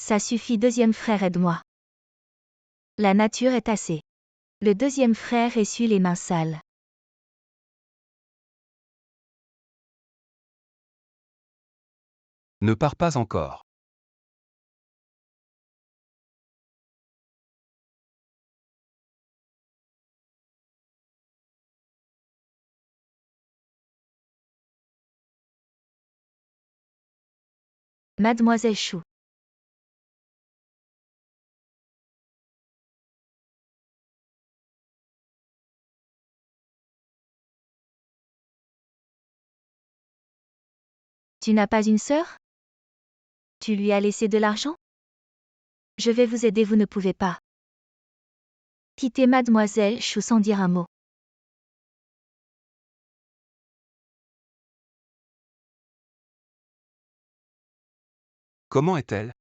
Ça suffit, deuxième frère, aide-moi. La nature est assez. Le deuxième frère essuie les mains sales. Ne pars pas encore. Mademoiselle Chou. Tu n'as pas une sœur? Tu lui as laissé de l'argent? Je vais vous aider, vous ne pouvez pas. Quittez Mademoiselle Chou sans dire un mot. Comment est-elle?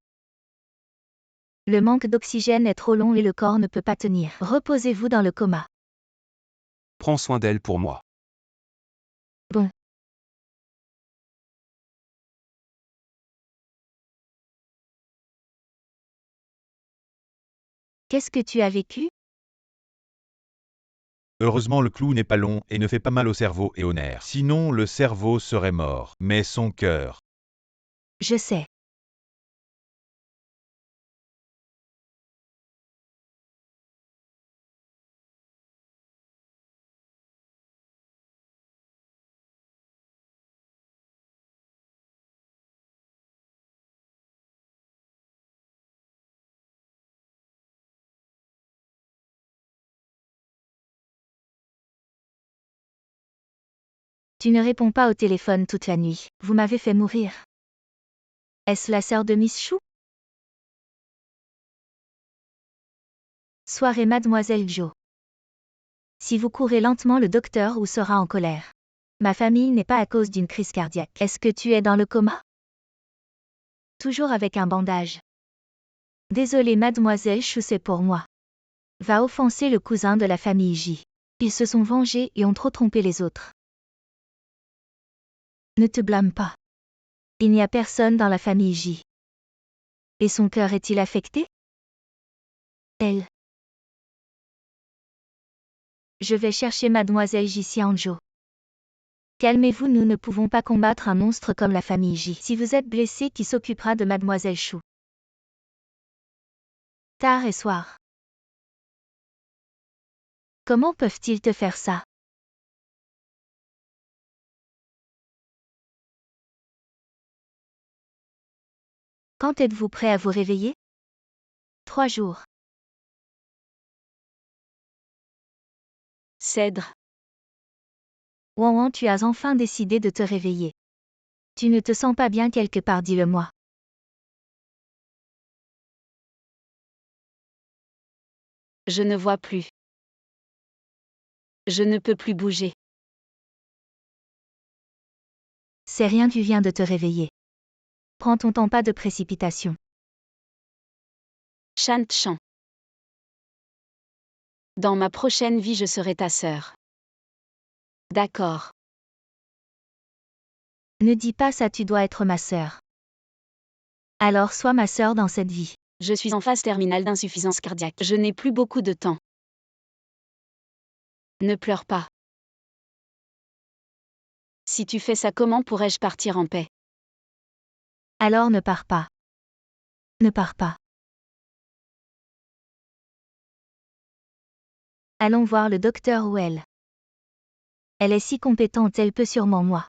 Le manque d'oxygène est trop long et le corps ne peut pas tenir. Reposez-vous dans le coma. Prends soin d'elle pour moi. Bon. Qu'est-ce que tu as vécu? Heureusement, le clou n'est pas long et ne fait pas mal au cerveau et aux nerfs. Sinon, le cerveau serait mort, mais son cœur. Je sais. Tu ne réponds pas au téléphone toute la nuit. Vous m'avez fait mourir. Est-ce la sœur de Miss Chou? Soirée Mademoiselle Jo. Si vous courez lentement, le docteur ou sera en colère. Ma famille n'est pas à cause d'une crise cardiaque. Est-ce que tu es dans le coma? Toujours avec un bandage. Désolé Mademoiselle Chou, c'est pour moi. Va offenser le cousin de la famille J. Ils se sont vengés et ont trop trompé les autres. Ne te blâme pas. Il n'y a personne dans la famille J. Et son cœur est-il affecté? Elle. Je vais chercher Mademoiselle J. Xianzhou. Calmez-vous, nous ne pouvons pas combattre un monstre comme la famille J. Si vous êtes blessé, qui s'occupera de Mademoiselle Chou? Tard et soir. Comment peuvent-ils te faire ça? Quand êtes-vous prêt à vous réveiller? 3 jours. Cèdre. Ouan, tu as enfin décidé de te réveiller. Tu ne te sens pas bien quelque part, dis-le-moi. Je ne vois plus. Je ne peux plus bouger. C'est rien, tu viens de te réveiller. Prends ton temps, pas de précipitation. Shan Chan. Dans ma prochaine vie, je serai ta sœur. D'accord. Ne dis pas ça, tu dois être ma sœur. Alors sois ma sœur dans cette vie. Je suis en phase terminale d'insuffisance cardiaque. Je n'ai plus beaucoup de temps. Ne pleure pas. Si tu fais ça, comment pourrais-je partir en paix? Alors ne pars pas. Ne pars pas. Allons voir le docteur ou elle. Elle est si compétente, elle peut sûrement moi.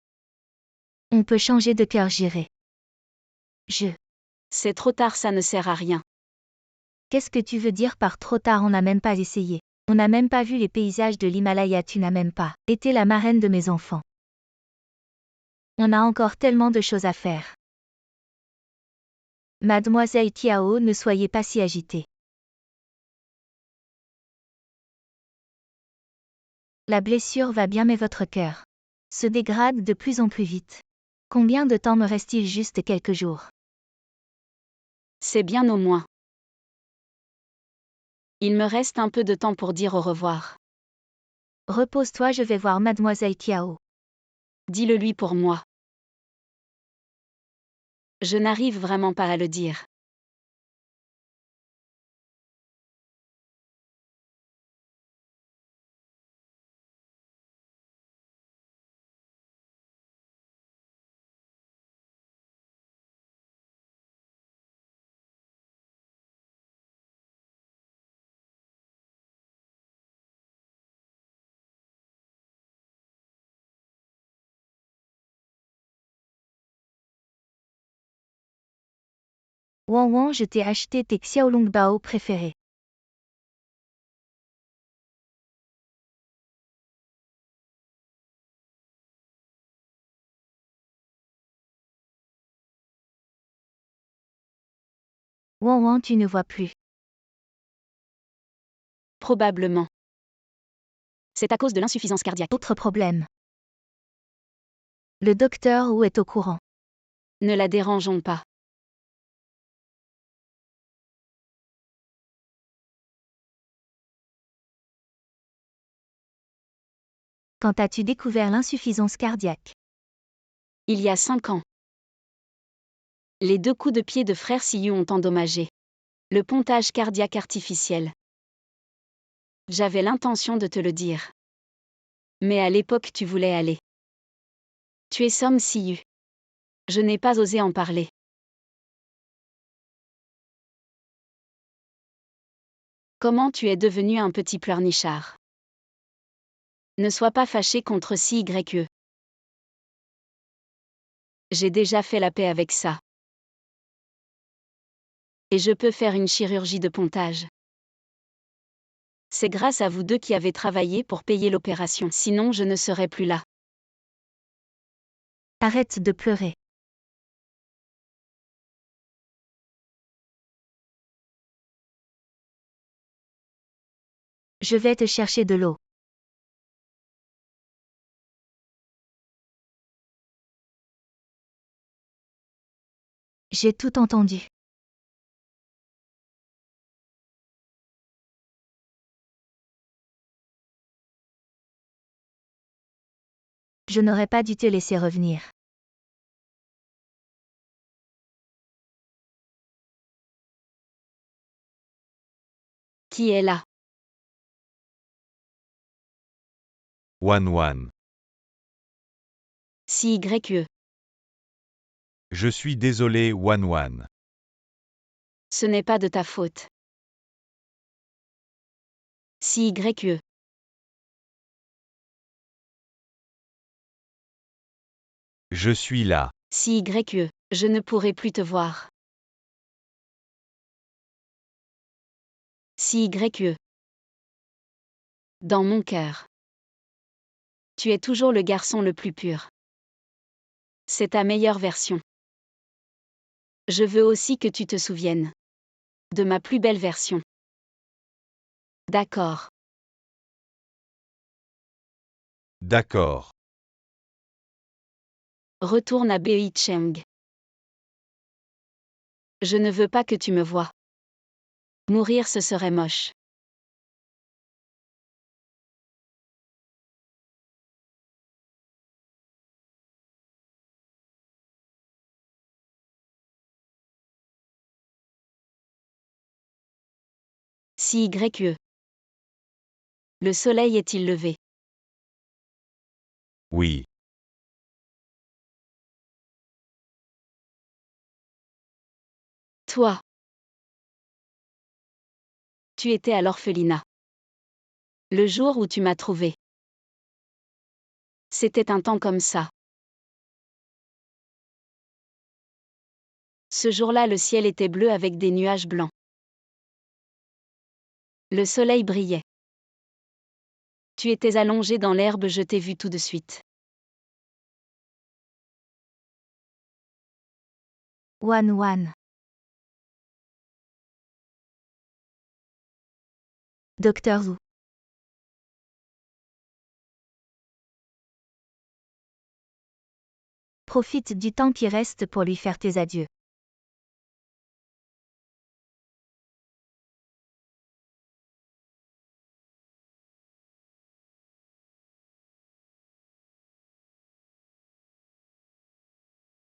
On peut changer de cœur, j'irai. C'est trop tard, ça ne sert à rien. Qu'est-ce que tu veux dire par trop tard? On n'a même pas essayé. On n'a même pas vu les paysages de l'Himalaya, tu n'as même pas été la marraine de mes enfants. On a encore tellement de choses à faire. Mademoiselle Tiao, ne soyez pas si agitée. La blessure va bien, mais votre cœur se dégrade de plus en plus vite. Combien de temps me reste-t-il? Juste quelques jours. C'est bien au moins. Il me reste un peu de temps pour dire au revoir. Repose-toi, je vais voir Mademoiselle Tiao. Dis-le lui pour moi. Je n'arrive vraiment pas à le dire. Wan Wan, je t'ai acheté tes Xiaolongbao préférés. Wan Wan, tu ne vois plus. Probablement. C'est à cause de l'insuffisance cardiaque. Autre problème. Le docteur Wu est au courant. Ne la dérangeons pas. Quand as-tu découvert l'insuffisance cardiaque? Il y a 5 ans. Les 2 coups de pied de frère Siyu ont endommagé le pontage cardiaque artificiel. J'avais l'intention de te le dire. Mais à l'époque tu voulais aller. Tu es Som Siyu. Je n'ai pas osé en parler. Comment tu es devenu un petit pleurnichard? Ne sois pas fâché contre CYE. J'ai déjà fait la paix avec ça. Et je peux faire une chirurgie de pontage. C'est grâce à vous deux qui avez travaillé pour payer l'opération, sinon je ne serais plus là. Arrête de pleurer. Je vais te chercher de l'eau. J'ai tout entendu. Je n'aurais pas dû te laisser revenir. Qui est là? Wan Wan. CYE. Je suis désolé Wan Wan. Ce n'est pas de ta faute. CYE. Je suis là. CYE. Je ne pourrai plus te voir. CYE. Dans mon cœur. Tu es toujours le garçon le plus pur. C'est ta meilleure version. Je veux aussi que tu te souviennes de ma plus belle version. D'accord. D'accord. Retourne à Beicheng. Je ne veux pas que tu me vois. Mourir ce serait moche. CYE. Le soleil est-il levé? Oui. Toi. Tu étais à l'orphelinat. Le jour où tu m'as trouvé. C'était un temps comme ça. Ce jour-là, le ciel était bleu avec des nuages blancs. Le soleil brillait. Tu étais allongé dans l'herbe, je t'ai vu tout de suite. Wan Wan. Docteur Zhu. Profite du temps qui reste pour lui faire tes adieux.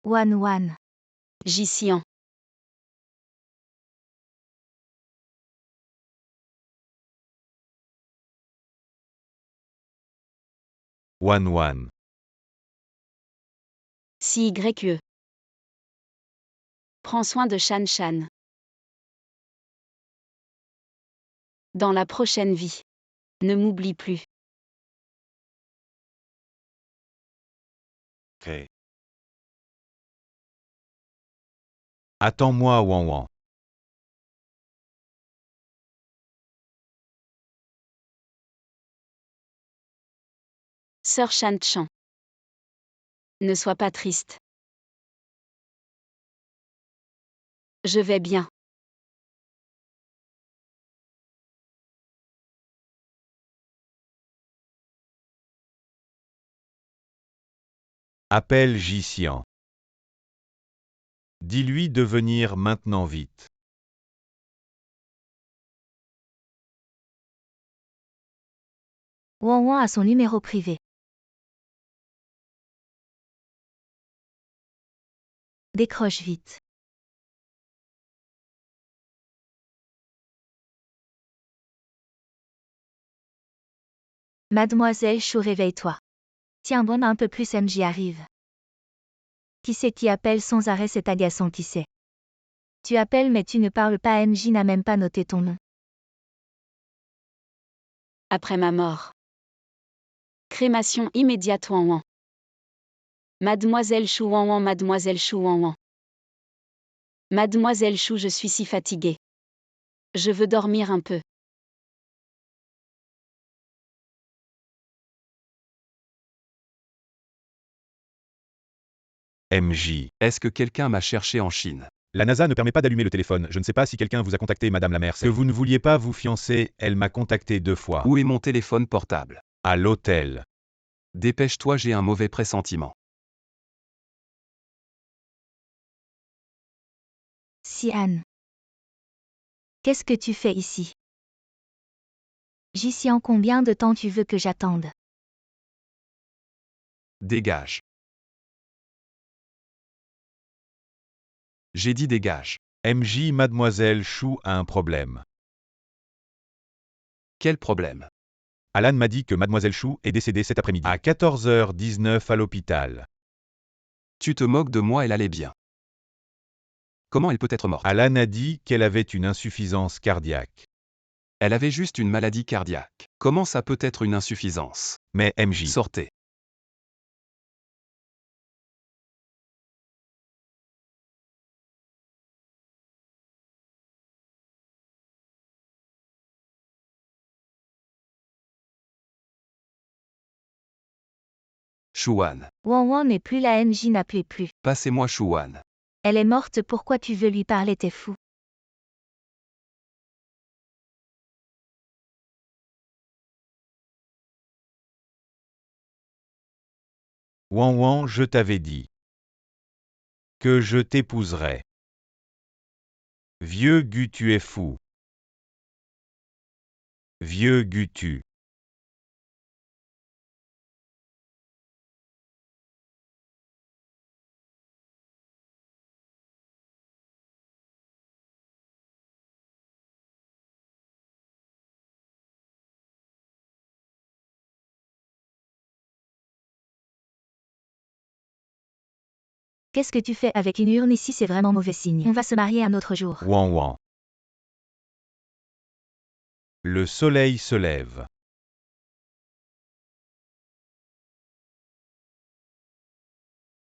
Wan Wan. Jixian. Wan Wan. CYE. Prends soin de Shan Shan. Dans la prochaine vie. Ne m'oublie plus. Ok. Attends-moi Wan Wan. Sœur Shan Chan. Ne sois pas triste. Je vais bien. Appelle Ji-Xian. Dis-lui de venir maintenant vite. Wang Wang a son numéro privé. Décroche vite. Mademoiselle Chou, réveille-toi. Tiens bon, un peu plus, MJ arrive. Qui c'est qui appelle sans arrêt? C'est agaçant, qui c'est? Tu appelles mais tu ne parles pas, MJ n'a même pas noté ton nom. Après ma mort. Crémation immédiate Wang Wang. Mademoiselle Chou Wang Wang, Mademoiselle Chou Wang Wang. Mademoiselle Chou, je suis si fatiguée. Je veux dormir un peu. MJ. Est-ce que quelqu'un m'a cherché en Chine? La NASA ne permet pas d'allumer le téléphone. Je ne sais pas si quelqu'un vous a contacté, Madame la maire. Que vous ne vouliez pas vous fiancer, elle m'a contacté 2 fois. Où est mon téléphone portable? À l'hôtel. Dépêche-toi, j'ai un mauvais pressentiment. Xian. Qu'est-ce que tu fais ici? Ji-Xian, combien de temps tu veux que j'attende? Dégage. J'ai dit dégage. MJ, Mademoiselle Chou a un problème. Quel problème? Alan m'a dit que Mademoiselle Chou est décédée cet après-midi. À 14h19 à l'hôpital. Tu te moques de moi, elle allait bien. Comment elle peut être morte? Alan a dit qu'elle avait une insuffisance cardiaque. Elle avait juste une maladie cardiaque. Comment ça peut être une insuffisance? Mais MJ. Sortez. Chouan. Wang Wang n'est plus là, MJ n'appelait plus. Passez-moi Chouan. Elle est morte, pourquoi tu veux lui parler? T'es fou. Wang Wang, je t'avais dit que je t'épouserais. Vieux Gu, tu es fou. Vieux Gu, tu. Qu'est-ce que tu fais avec une urne ici? C'est vraiment mauvais signe. On va se marier un autre jour. Wang Wang. Le soleil se lève.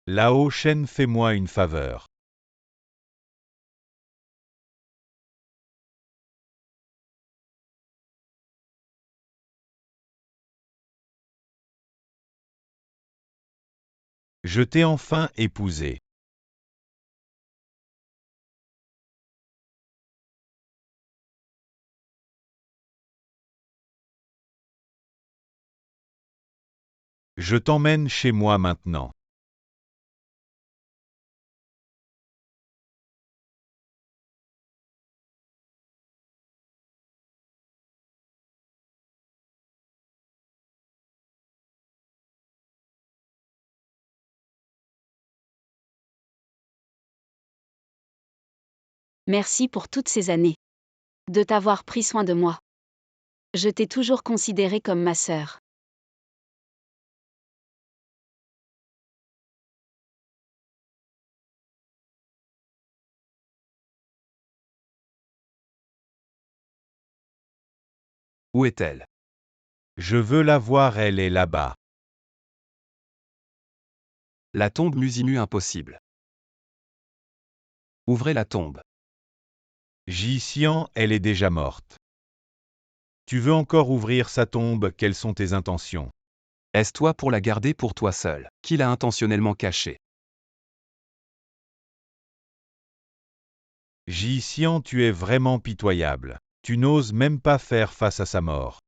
Lao Shen, fais-moi une faveur. Je t'ai enfin épousé. Je t'emmène chez moi maintenant. Merci pour toutes ces années. De t'avoir pris soin de moi. Je t'ai toujours considérée comme ma sœur. Où est-elle? Je veux la voir, elle est là-bas. La tombe Musimu, impossible. Ouvrez la tombe. Ji-Xian, elle est déjà morte. Tu veux encore ouvrir sa tombe, quelles sont tes intentions? Est-ce toi pour la garder pour toi seul, qui l'a intentionnellement cachée? Ji-Xian, tu es vraiment pitoyable. Tu n'oses même pas faire face à sa mort.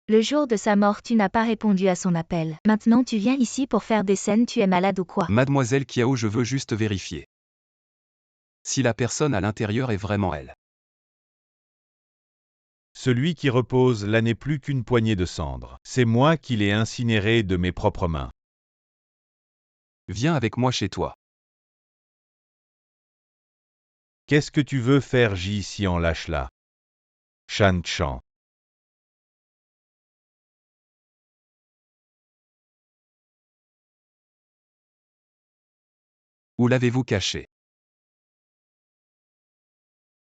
Le jour de sa mort, tu n'as pas répondu à son appel. Maintenant tu viens ici pour faire des scènes, tu es malade ou quoi? Mademoiselle Kiao, je veux juste vérifier si la personne à l'intérieur est vraiment elle. Celui qui repose là n'est plus qu'une poignée de cendres. C'est moi qui l'ai incinéré de mes propres mains. Viens avec moi chez toi. Qu'est-ce que tu veux faire, Ji-Xian, lâche-la. Shan Chan. Où l'avez-vous cachée?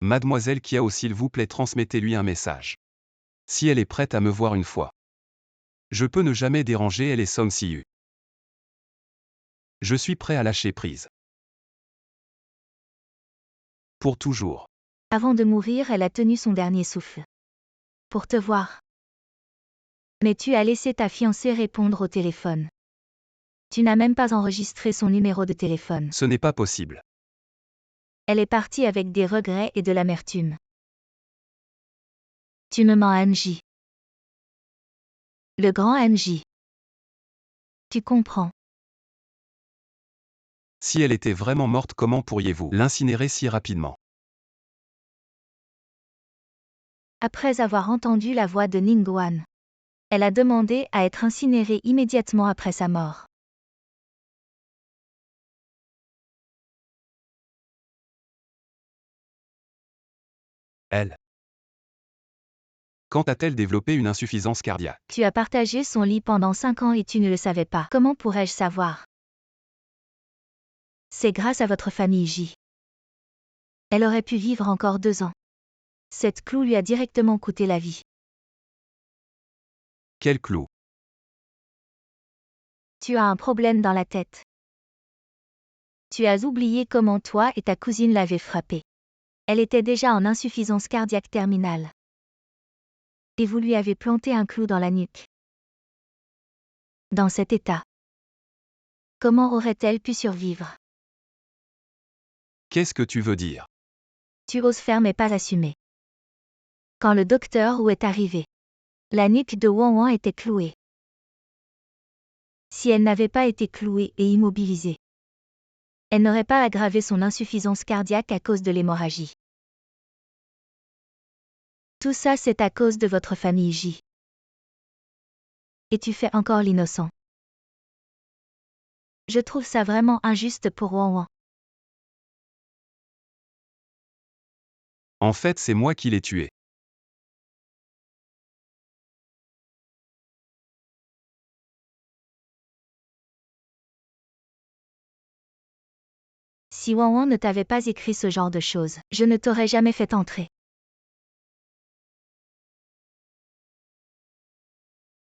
Mademoiselle Kiao, s'il vous plaît, transmettez-lui un message. Si elle est prête à me voir une fois. Je peux ne jamais déranger elle et Song Si-yu. Je suis prêt à lâcher prise. Pour toujours. Avant de mourir, elle a tenu son dernier souffle. Pour te voir. Mais tu as laissé ta fiancée répondre au téléphone. Tu n'as même pas enregistré son numéro de téléphone. Ce n'est pas possible. Elle est partie avec des regrets et de l'amertume. Tu me mens, Anji. Le grand Anji. Tu comprends. Si elle était vraiment morte, comment pourriez-vous l'incinérer si rapidement? Après avoir entendu la voix de Ningguan, elle a demandé à être incinérée immédiatement après sa mort. Elle. Quand a-t-elle développé une insuffisance cardiaque? Tu as partagé son lit pendant 5 ans et tu ne le savais pas. Comment pourrais-je savoir? C'est grâce à votre famille J. Elle aurait pu vivre encore 2 ans. Cette clou lui a directement coûté la vie. Quel clou? Tu as un problème dans la tête. Tu as oublié comment toi et ta cousine l'avaient frappée. Elle était déjà en insuffisance cardiaque terminale. Et vous lui avez planté un clou dans la nuque. Dans cet état, comment aurait-elle pu survivre? Qu'est-ce que tu veux dire? Tu oses faire mais pas assumer. Quand le docteur Wu est arrivé, la nuque de Wang Wang était clouée. Si elle n'avait pas été clouée et immobilisée, elle n'aurait pas aggravé son insuffisance cardiaque à cause de l'hémorragie. Tout ça c'est à cause de votre famille J. Et tu fais encore l'innocent. Je trouve ça vraiment injuste pour Wang Wang. En fait, c'est moi qui l'ai tué. Si Wang Wang ne t'avait pas écrit ce genre de choses, je ne t'aurais jamais fait entrer.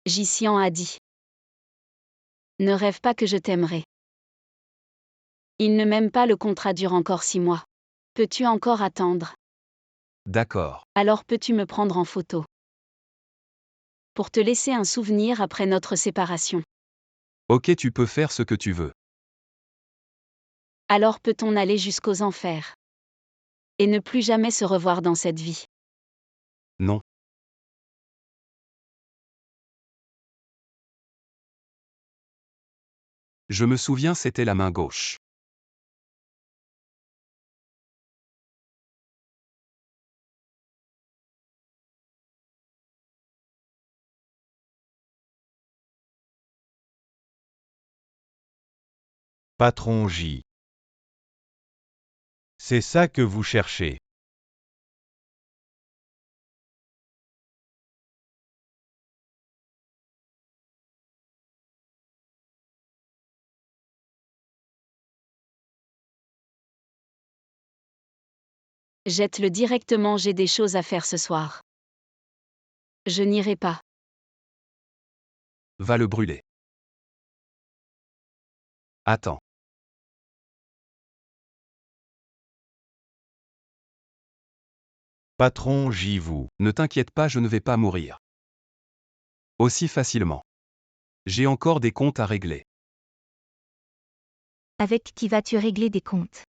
Ji-Xian a dit. Ne rêve pas que je t'aimerai. Il ne m'aime pas, le contrat dure encore 6 mois. Peux-tu encore attendre? D'accord. Alors peux-tu me prendre en photo? Pour te laisser un souvenir après notre séparation. Ok, tu peux faire ce que tu veux. Alors peut-on aller jusqu'aux enfers? Et ne plus jamais se revoir dans cette vie. Non. Je me souviens, c'était la main gauche. Patron J. C'est ça que vous cherchez. Jette-le directement, j'ai des choses à faire ce soir. Je n'irai pas. Va le brûler. Attends. Patron J. Vous. Ne t'inquiète pas, je ne vais pas mourir. Aussi facilement. J'ai encore des comptes à régler. Avec qui vas-tu régler des comptes?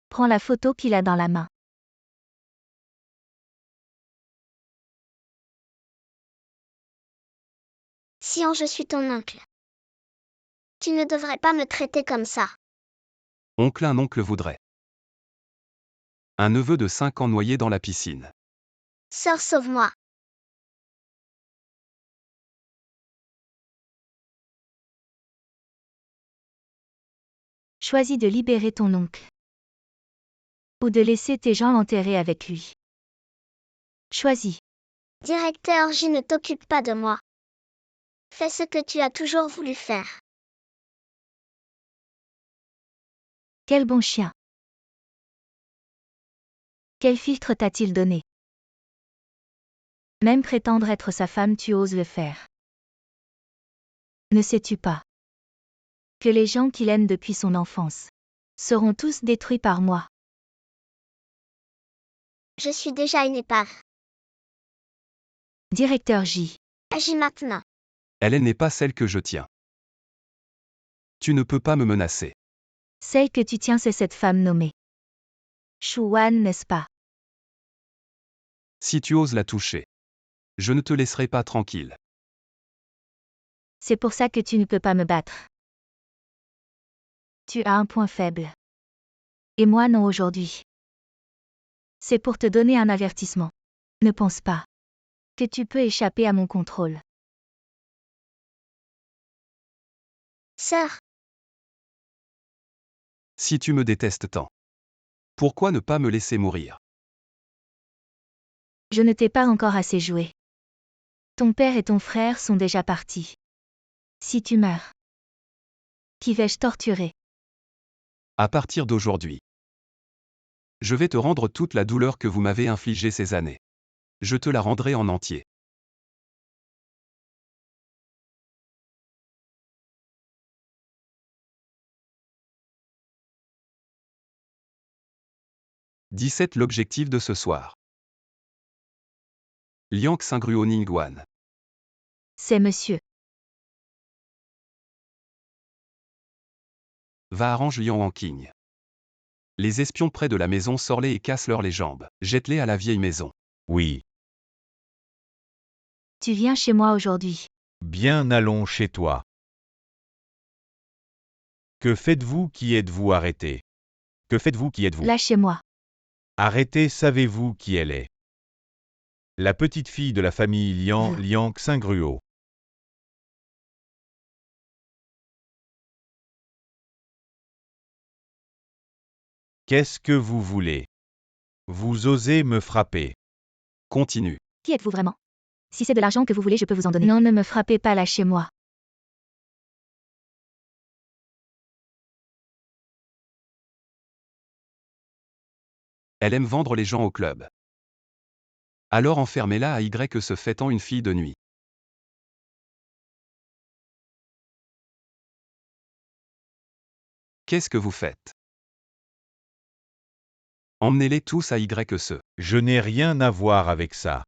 Prends la photo qu'il a dans la main. Sion, je suis ton oncle. Tu ne devrais pas me traiter comme ça. Oncle, un oncle voudrait. Un neveu de 5 ans noyé dans la piscine. Sœur, sauve-moi. Choisis de libérer ton oncle. Ou de laisser tes gens l'enterrer avec lui. Choisis. Directeur J, ne t'occupe pas de moi. Fais ce que tu as toujours voulu faire. Quel bon chien. Quel filtre t'a-t-il donné? Même prétendre être sa femme, tu oses le faire. Ne sais-tu pas que les gens qu'il aime depuis son enfance seront tous détruits par moi? Je suis déjà une épave. Directeur J. Agis maintenant. Elle n'est pas celle que je tiens. Tu ne peux pas me menacer. Celle que tu tiens, c'est cette femme nommée Shuan, n'est-ce pas? Si tu oses la toucher, je ne te laisserai pas tranquille. C'est pour ça que tu ne peux pas me battre. Tu as un point faible. Et moi non aujourd'hui. C'est pour te donner un avertissement. Ne pense pas que tu peux échapper à mon contrôle. Sœur, Si tu me détestes tant, pourquoi ne pas me laisser mourir? Je ne t'ai pas encore assez joué. Ton père et ton frère sont déjà partis. Si tu meurs, qui vais-je torturer? À partir d'aujourd'hui, je vais te rendre toute la douleur que vous m'avez infligée ces années. Je te la rendrai en entier. « 17 L'objectif de ce soir. Liang Xingruo Ningguan. C'est monsieur. Va arrange Liang Wanqing. Les espions près de la maison sors-les et casse-leur les jambes. Jette-les à la vieille maison. Oui. Tu viens chez moi aujourd'hui. Bien, allons chez toi. Que faites-vous? Qui êtes-vous? Arrêtez. Que faites-vous? Qui êtes-vous? Lâchez-moi. Arrêtez, savez-vous qui elle est? La petite fille de la famille Liang Xingruo. Qu'est-ce que vous voulez? Vous osez me frapper. Continue. Qui êtes-vous vraiment? Si c'est de l'argent que vous voulez, je peux vous en donner. Non, ne me frappez pas, lâchez-moi. Elle aime vendre les gens au club. Alors enfermez-la à Y se fêtant une fille de nuit. Qu'est-ce que vous faites? Emmenez-les tous à YE. Je n'ai rien à voir avec ça.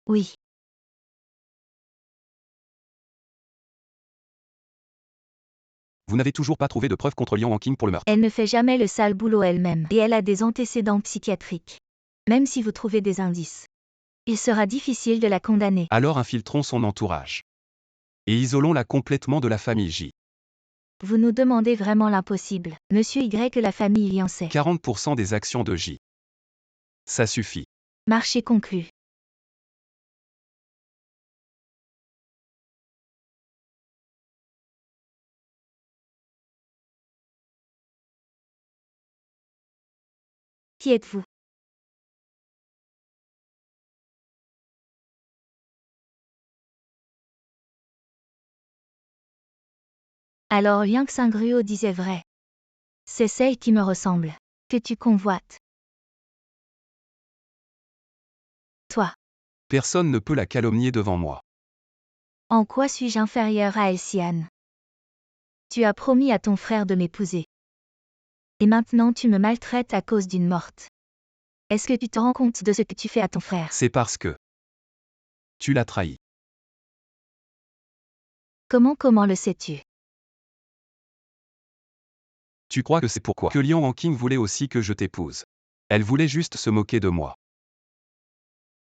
Oui. Vous n'avez toujours pas trouvé de preuves contre Liang Wanqing pour le meurtre. Elle ne fait jamais le sale boulot elle-même. Et elle a des antécédents psychiatriques. Même si vous trouvez des indices, il sera difficile de la condamner. Alors infiltrons son entourage. Et isolons-la complètement de la famille J. Vous nous demandez vraiment l'impossible. Monsieur Y que la famille Liang sait. 40% des actions de J. Ça suffit. Marché conclu. Qui êtes-vous? Alors Liang Xingruo disait vrai. C'est celle qui me ressemble. Que tu convoites. Toi. Personne ne peut la calomnier devant moi. En quoi suis-je inférieur à Elsiane? Tu as promis à ton frère de m'épouser. Et maintenant tu me maltraites à cause d'une morte. Est-ce que tu te rends compte de ce que tu fais à ton frère? C'est parce que tu l'as trahi. Comment le sais-tu? Tu crois que c'est pourquoi que Lian Hanqing voulait aussi que je t'épouse. Elle voulait juste se moquer de moi.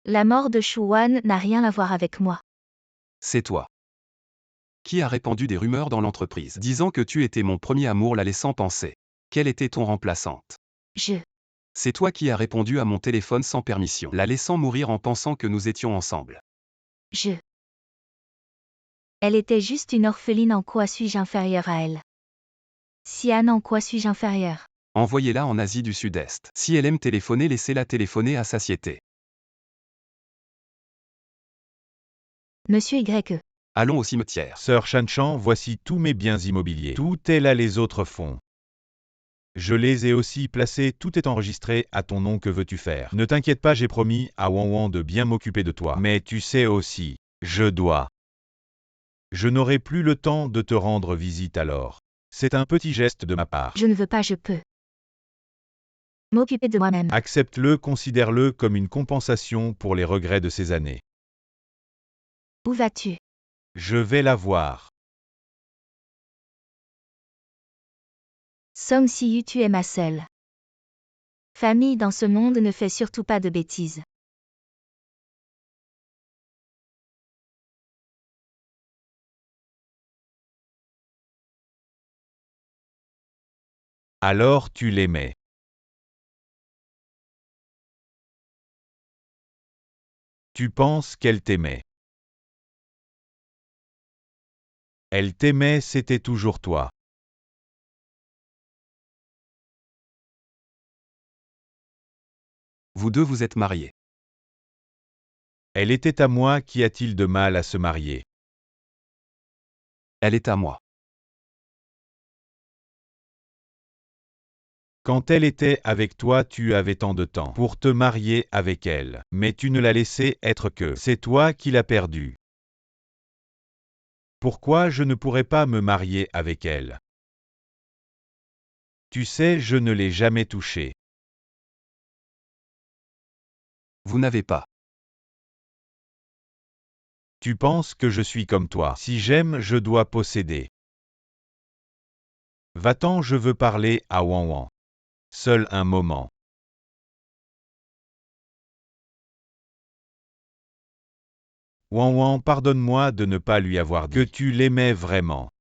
La mort de Shu Wan n'a rien à voir avec moi. C'est toi. Qui a répandu des rumeurs dans l'entreprise, disant que tu étais mon premier amour, la laissant penser qu'elle était ton remplaçante. C'est toi qui as répondu à mon téléphone sans permission, la laissant mourir en pensant que nous étions ensemble. Elle était juste une orpheline, en quoi suis-je inférieur à elle? Sian, en quoi suis-je inférieur? Envoyez-la en Asie du Sud-Est. Si elle aime téléphoner, laissez-la téléphoner à satiété. Monsieur Y. Allons au cimetière. Sœur Shanchan, voici tous mes biens immobiliers. Tout est là, les autres fonds. Je les ai aussi placés, tout est enregistré à ton nom, que veux-tu faire? Ne t'inquiète pas, j'ai promis à Wan Wan de bien m'occuper de toi. Mais tu sais aussi, je n'aurai plus le temps de te rendre visite alors. C'est un petit geste de ma part. Je ne veux pas, je peux m'occuper de moi-même. Accepte-le, considère-le comme une compensation pour les regrets de ces années. Où vas-tu? Je vais la voir. Song Siyu, tu es ma seule famille dans ce monde, ne fais surtout pas de bêtises. Alors tu l'aimais. Tu penses qu'elle t'aimait. Elle t'aimait, c'était toujours toi. Vous deux vous êtes mariés. Elle était à moi, qu'y a-t-il de mal à se marier? Elle est à moi. Quand elle était avec toi, tu avais tant de temps pour te marier avec elle, mais tu ne l'as laissé être que. C'est toi qui l'as perdue. Pourquoi je ne pourrais pas me marier avec elle? Tu sais, je ne l'ai jamais touchée. Vous n'avez pas. Tu penses que je suis comme toi. Si j'aime, je dois posséder. Va-t'en, je veux parler à Wan Wan. Seul un moment. Wan Wan, pardonne-moi de ne pas lui avoir dit que tu l'aimais vraiment.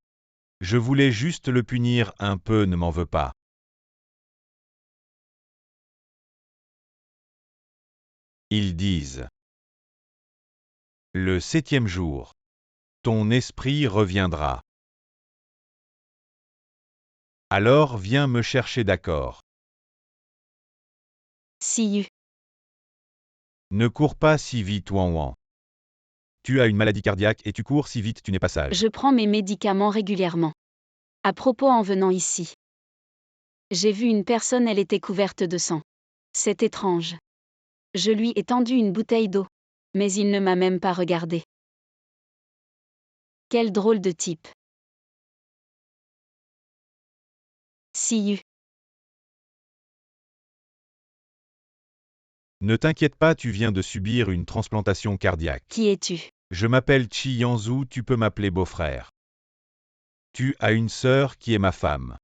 Je voulais juste le punir un peu, ne m'en veux pas. Ils disent. Le 7e jour. Ton esprit reviendra. Alors viens me chercher, d'accord? Siyu. Ne cours pas si vite, Wan Wan. Tu as une maladie cardiaque et tu cours si vite, tu n'es pas sage. Je prends mes médicaments régulièrement. À propos, en venant ici, j'ai vu une personne, elle était couverte de sang. C'est étrange. Je lui ai tendu une bouteille d'eau, mais il ne m'a même pas regardé. Quel drôle de type. Siyu. Ne t'inquiète pas, tu viens de subir une transplantation cardiaque. Qui es-tu? Je m'appelle Chi Yanzhu, tu peux m'appeler beau-frère. Tu as une sœur qui est ma femme.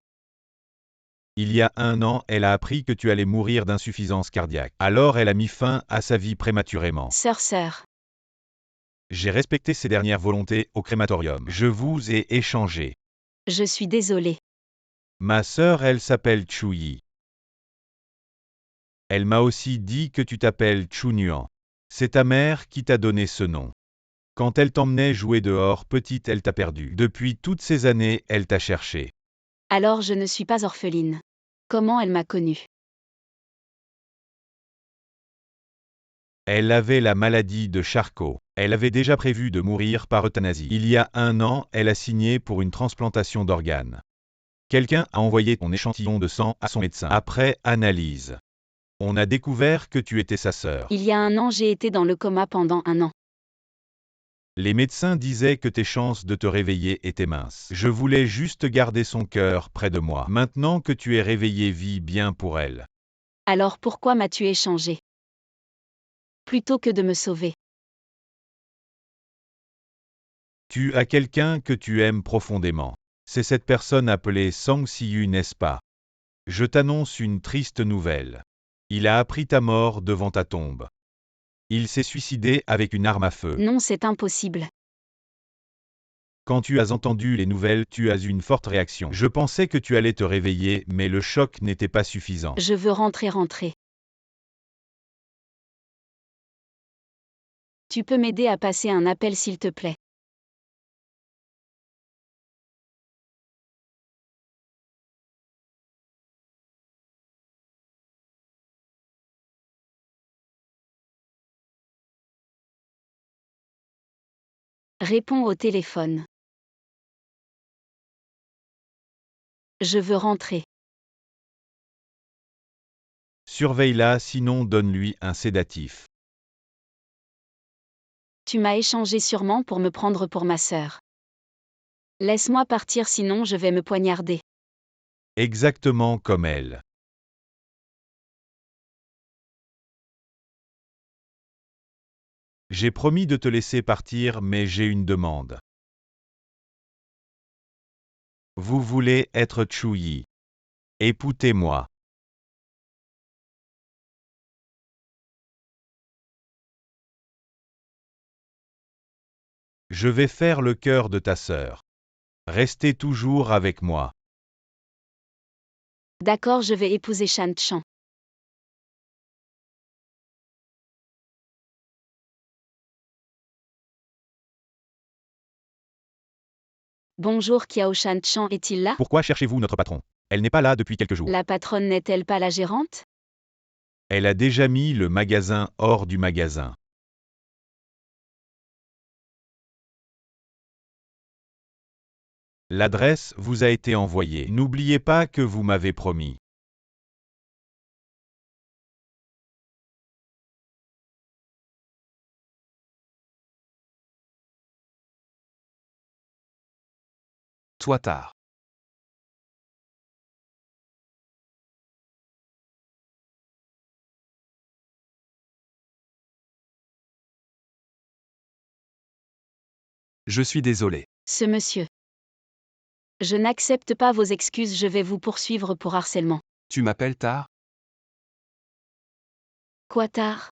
Il y a 1 an, elle a appris que tu allais mourir d'insuffisance cardiaque. Alors elle a mis fin à sa vie prématurément. Sœur. J'ai respecté ses dernières volontés au crématorium. Je vous ai échangé. Je suis désolée. Ma sœur, elle s'appelle Chu Yi. Elle m'a aussi dit que tu t'appelles Chu Nuan. C'est ta mère qui t'a donné ce nom. Quand elle t'emmenait jouer dehors, petite, elle t'a perdu. Depuis toutes ces années, elle t'a cherché. Alors je ne suis pas orpheline. Comment elle m'a connue? Elle avait la maladie de Charcot. Elle avait déjà prévu de mourir par euthanasie. Il y a 1 an, elle a signé pour une transplantation d'organes. Quelqu'un a envoyé ton échantillon de sang à son médecin. Après analyse, on a découvert que tu étais sa sœur. Il y a 1 an, j'ai été dans le coma pendant 1 an. Les médecins disaient que tes chances de te réveiller étaient minces. Je voulais juste garder son cœur près de moi. Maintenant que tu es réveillé, vis bien pour elle. Alors pourquoi m'as-tu échangé? Plutôt que de me sauver. Tu as quelqu'un que tu aimes profondément. C'est cette personne appelée Sang Si-yu, n'est-ce pas? Je t'annonce une triste nouvelle. Il a appris ta mort devant ta tombe. Il s'est suicidé avec une arme à feu. Non, c'est impossible. Quand tu as entendu les nouvelles, tu as eu une forte réaction. Je pensais que tu allais te réveiller, mais le choc n'était pas suffisant. Je veux rentrer. Tu peux m'aider à passer un appel s'il te plaît. Réponds au téléphone. Je veux rentrer. Surveille-la, sinon donne-lui un sédatif. Tu m'as échangé sûrement pour me prendre pour ma sœur. Laisse-moi partir sinon je vais me poignarder. Exactement comme elle. J'ai promis de te laisser partir, mais j'ai une demande. Vous voulez être Chuyi. Écoutez-moi. Je vais faire le cœur de ta sœur. Restez toujours avec moi. D'accord, je vais épouser Shan-chan. Bonjour, Kiao Shan-chan est-il là? Pourquoi cherchez-vous notre patron? Elle n'est pas là depuis quelques jours. La patronne n'est-elle pas la gérante? Elle a déjà mis le magasin hors du magasin. L'adresse vous a été envoyée. N'oubliez pas que vous m'avez promis. Toi tard. Je suis désolé. Ce monsieur. Je n'accepte pas vos excuses, je vais vous poursuivre pour harcèlement. Tu m'appelles tard? Quoi tard?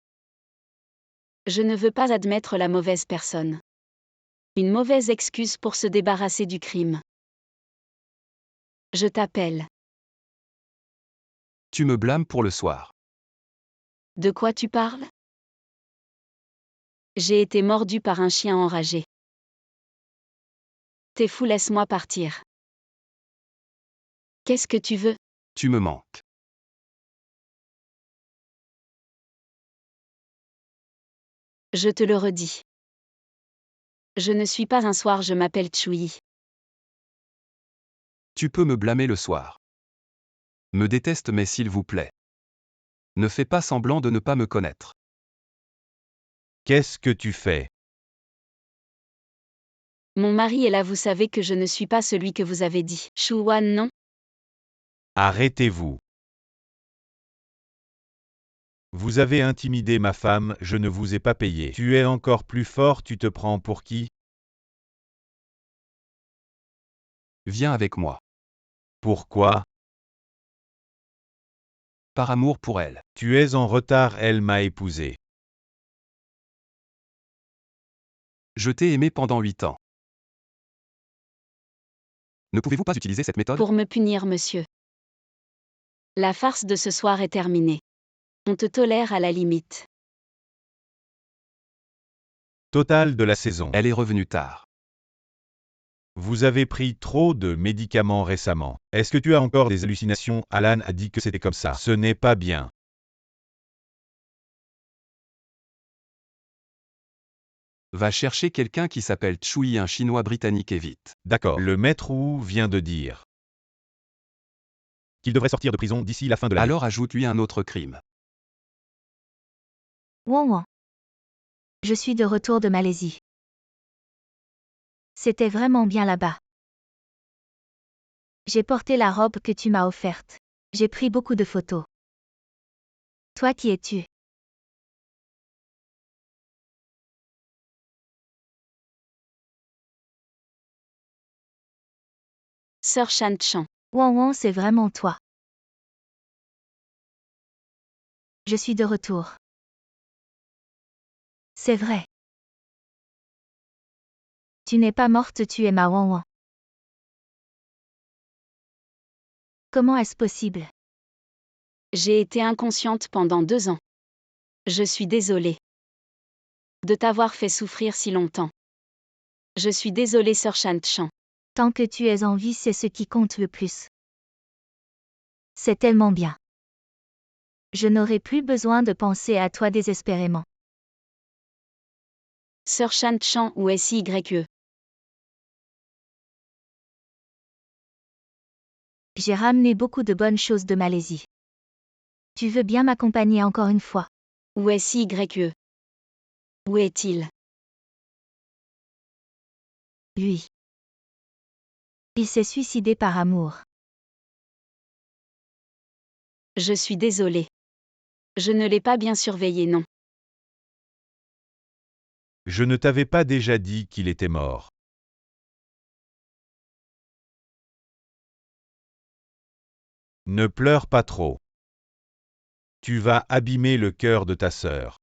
Je ne veux pas admettre la mauvaise personne. Une mauvaise excuse pour se débarrasser du crime. Je t'appelle. Tu me blâmes pour le soir. De quoi tu parles? J'ai été mordu par un chien enragé. T'es fou, laisse-moi partir. Qu'est-ce que tu veux? Tu me manques. Je te le redis. Je ne suis pas un soir, je m'appelle Chuyi. Tu peux me blâmer le soir. Me déteste mais s'il vous plaît. Ne fais pas semblant de ne pas me connaître. Qu'est-ce que tu fais? Mon mari est là, vous savez que je ne suis pas celui que vous avez dit. Shuwan, non? Arrêtez-vous. Vous avez intimidé ma femme, je ne vous ai pas payé. Tu es encore plus fort, tu te prends pour qui? Viens avec moi. Pourquoi? Par amour pour elle. Tu es en retard, elle m'a épousé. Je t'ai aimé pendant 8 ans. Ne pouvez-vous pas utiliser cette méthode? Pour me punir, monsieur. La farce de ce soir est terminée. On te tolère à la limite. Total de la saison. Elle est revenue tard. Vous avez pris trop de médicaments récemment. Est-ce que tu as encore des hallucinations? Alan a dit que c'était comme ça. Ce n'est pas bien. Va chercher quelqu'un qui s'appelle Chuyi, un chinois britannique, et vite. D'accord. Le maître Wu vient de dire qu'il devrait sortir de prison d'ici la fin de l'année. Alors ajoute-lui un autre crime. Ouan. Je suis de retour de Malaisie. C'était vraiment bien là-bas. J'ai porté la robe que tu m'as offerte. J'ai pris beaucoup de photos. Toi qui es-tu? Sœur Shan-chan. Wan, c'est vraiment toi. Je suis de retour. C'est vrai. Tu n'es pas morte, tu es ma Wan. Comment est-ce possible? J'ai été inconsciente pendant 2 ans. Je suis désolée de t'avoir fait souffrir si longtemps. Je suis désolée, sœur Shan-chan. Tant que tu es en vie, c'est ce qui compte le plus. C'est tellement bien. Je n'aurai plus besoin de penser à toi désespérément. Sœur Shan-chan ou SYE. J'ai ramené beaucoup de bonnes choses de Malaisie. Tu veux bien m'accompagner encore une fois? Ou SYE. Où est-il? Lui. Il s'est suicidé par amour. Je suis désolée. Je ne l'ai pas bien surveillé, non. Je ne t'avais pas déjà dit qu'il était mort. Ne pleure pas trop. Tu vas abîmer le cœur de ta sœur.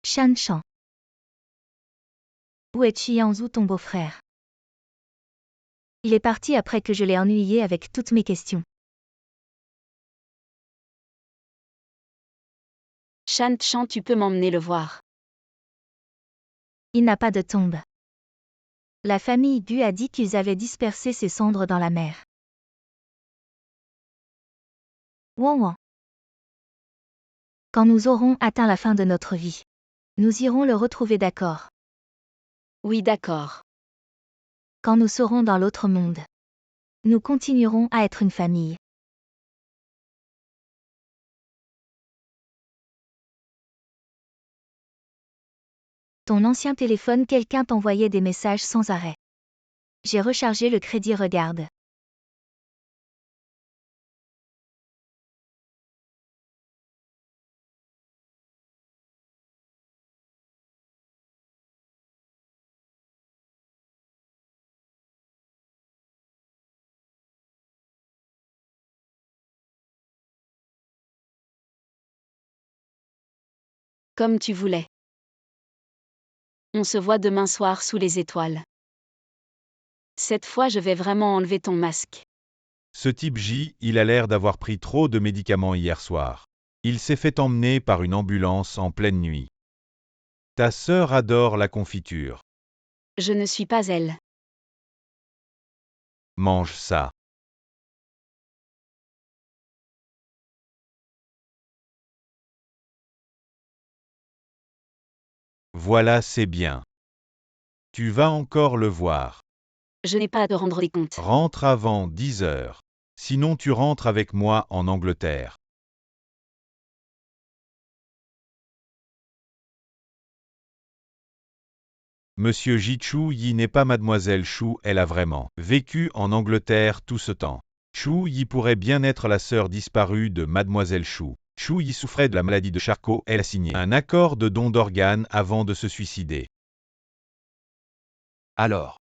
Shan-chan. Où est Chianzou, ton beau-frère? Il est parti après que je l'ai ennuyé avec toutes mes questions. Shan-chan, tu peux m'emmener le voir. Il n'a pas de tombe. La famille Bu a dit qu'ils avaient dispersé ses cendres dans la mer. Wan. Quand nous aurons atteint la fin de notre vie, nous irons le retrouver, d'accord? Oui, d'accord. Quand nous serons dans l'autre monde, nous continuerons à être une famille. Ton ancien téléphone, quelqu'un t'envoyait des messages sans arrêt. J'ai rechargé le crédit, regarde. Comme tu voulais. On se voit demain soir sous les étoiles. Cette fois, je vais vraiment enlever ton masque. Ce type J, il a l'air d'avoir pris trop de médicaments hier soir. Il s'est fait emmener par une ambulance en pleine nuit. Ta sœur adore la confiture. Je ne suis pas elle. Mange ça. Voilà, c'est bien. Tu vas encore le voir. Je n'ai pas à te rendre des comptes. Rentre avant 10 heures. Sinon tu rentres avec moi en Angleterre. Monsieur Ji-Chu Yi n'est pas Mademoiselle Chou, elle a vraiment vécu en Angleterre tout ce temps. Chu Yi pourrait bien être la sœur disparue de Mademoiselle Chou. Chu Yi souffrait de la maladie de Charcot, elle a signé un accord de don d'organes avant de se suicider. Alors.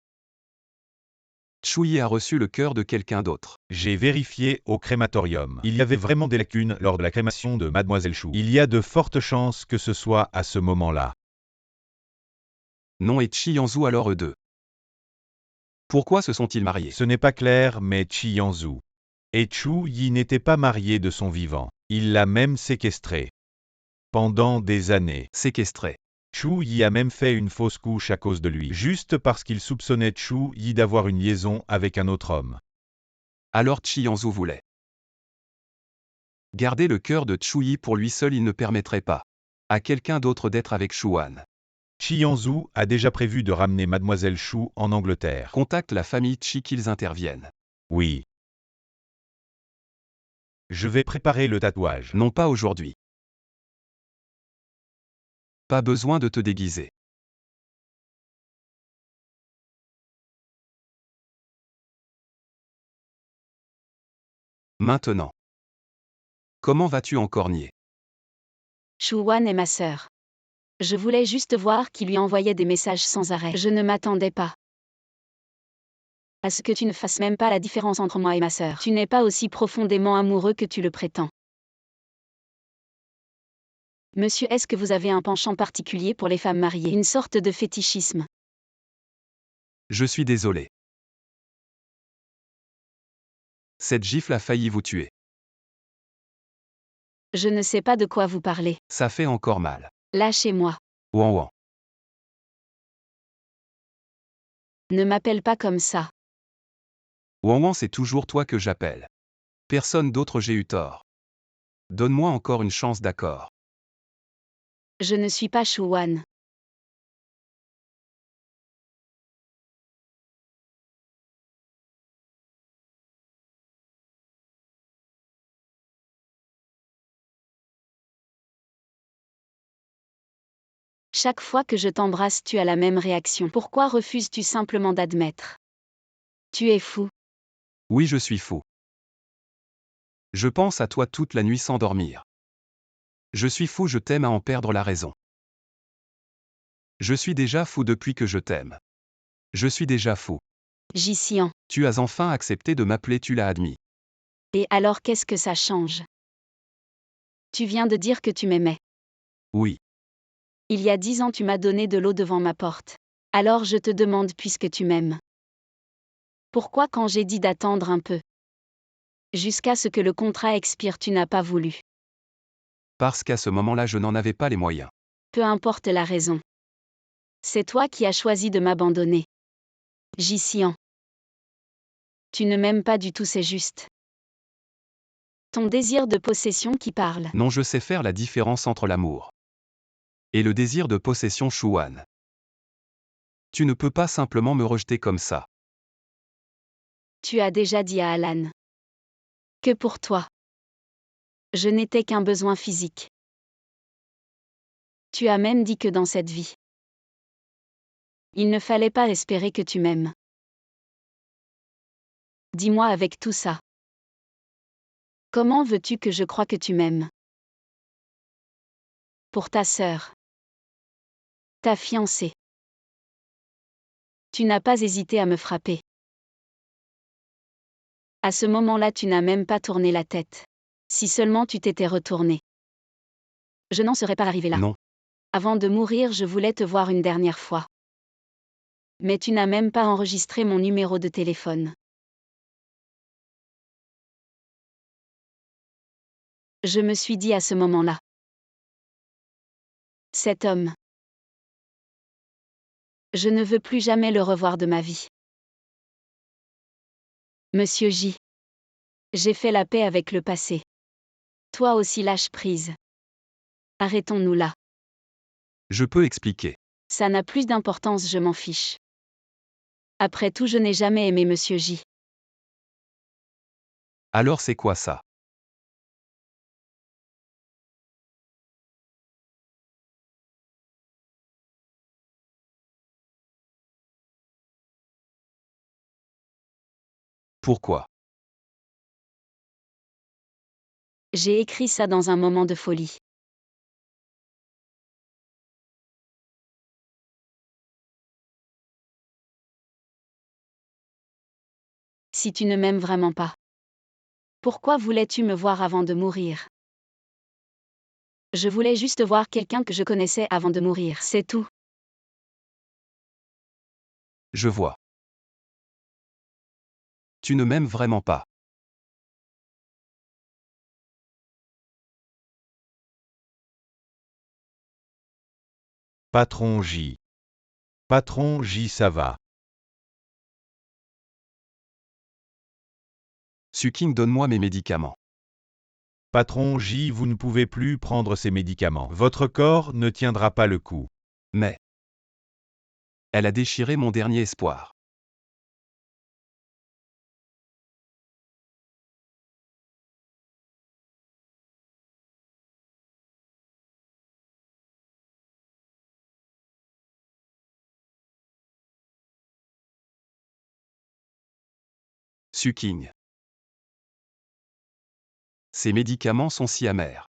Chui a reçu le cœur de quelqu'un d'autre. J'ai vérifié au crématorium. Il y avait vraiment des lacunes lors de la crémation de Mademoiselle Chou. Il y a de fortes chances que ce soit à ce moment-là. Non, et Chianzou alors eux deux. Pourquoi se sont-ils mariés? Ce n'est pas clair, mais Chi Yanzhu et Chu Yi n'étaient pas mariés de son vivant. Il l'a même séquestré. Pendant des années. Séquestré. Chu Yi a même fait une fausse couche à cause de lui, juste parce qu'il soupçonnait Chu Yi d'avoir une liaison avec un autre homme. Alors Chianzou voulait garder le cœur de Chui pour lui seul, il ne permettrait pas à quelqu'un d'autre d'être avec Chuan. Chi Yanzhu a déjà prévu de ramener Mademoiselle Chou en Angleterre. Contacte la famille Chi qu'ils interviennent. Oui. Je vais préparer le tatouage. Non, pas aujourd'hui. Pas besoin de te déguiser. Maintenant. Comment vas-tu encore nier? Shuwan est ma sœur. Je voulais juste voir qui lui envoyait des messages sans arrêt. Je ne m'attendais pas à ce que tu ne fasses même pas la différence entre moi et ma sœur. Tu n'es pas aussi profondément amoureux que tu le prétends. Monsieur, est-ce que vous avez un penchant particulier pour les femmes mariées? Une sorte de fétichisme? Je suis désolé. Cette gifle a failli vous tuer. Je ne sais pas de quoi vous parlez. Ça fait encore mal. Lâchez-moi. Ouan ouan. Ne m'appelle pas comme ça. Ouan ouan, c'est toujours toi que j'appelle. Personne d'autre, j'ai eu tort. Donne-moi encore une chance, d'accord? Je ne suis pas Shuwan. Chaque fois que je t'embrasse, tu as la même réaction. Pourquoi refuses-tu simplement d'admettre? Tu es fou. Oui, je suis fou. Je pense à toi toute la nuit sans dormir. Je suis fou, je t'aime à en perdre la raison. Je suis déjà fou depuis que je t'aime. Je suis déjà fou. Jixian. Tu as enfin accepté de m'appeler, tu l'as admis. Et alors qu'est-ce que ça change? Tu viens de dire que tu m'aimais. Oui. Il y a 10 ans tu m'as donné de l'eau devant ma porte. Alors je te demande, puisque tu m'aimes, pourquoi quand j'ai dit d'attendre un peu, jusqu'à ce que le contrat expire, tu n'as pas voulu? Parce qu'à ce moment-là, je n'en avais pas les moyens. Peu importe la raison. C'est toi qui as choisi de m'abandonner. Jixian. Tu ne m'aimes pas du tout, c'est juste ton désir de possession qui parle. Non, je sais faire la différence entre l'amour et le désir de possession, Shuwan. Tu ne peux pas simplement me rejeter comme ça. Tu as déjà dit à Alan que pour toi, je n'étais qu'un besoin physique. Tu as même dit que dans cette vie, il ne fallait pas espérer que tu m'aimes. Dis-moi, avec tout ça, comment veux-tu que je croie que tu m'aimes? Pour ta sœur, ta fiancée. Tu n'as pas hésité à me frapper. À ce moment-là, tu n'as même pas tourné la tête. Si seulement tu t'étais retourné, je n'en serais pas arrivé là. Non. Avant de mourir, je voulais te voir une dernière fois. Mais tu n'as même pas enregistré mon numéro de téléphone. Je me suis dit à ce moment-là, cet homme, je ne veux plus jamais le revoir de ma vie. Monsieur J. J'ai fait la paix avec le passé. Toi aussi, lâche prise. Arrêtons-nous là. Je peux expliquer. Ça n'a plus d'importance, je m'en fiche. Après tout, je n'ai jamais aimé Monsieur J. Alors c'est quoi ça? Pourquoi? J'ai écrit ça dans un moment de folie. Si tu ne m'aimes vraiment pas, pourquoi voulais-tu me voir avant de mourir? Je voulais juste voir quelqu'un que je connaissais avant de mourir, c'est tout. Je vois. Tu ne m'aimes vraiment pas. Patron J. Patron J, ça va. Suking, donne-moi mes médicaments. Patron J, vous ne pouvez plus prendre ces médicaments. Votre corps ne tiendra pas le coup. Mais elle a déchiré mon dernier espoir. Suking. Ces médicaments sont si amers.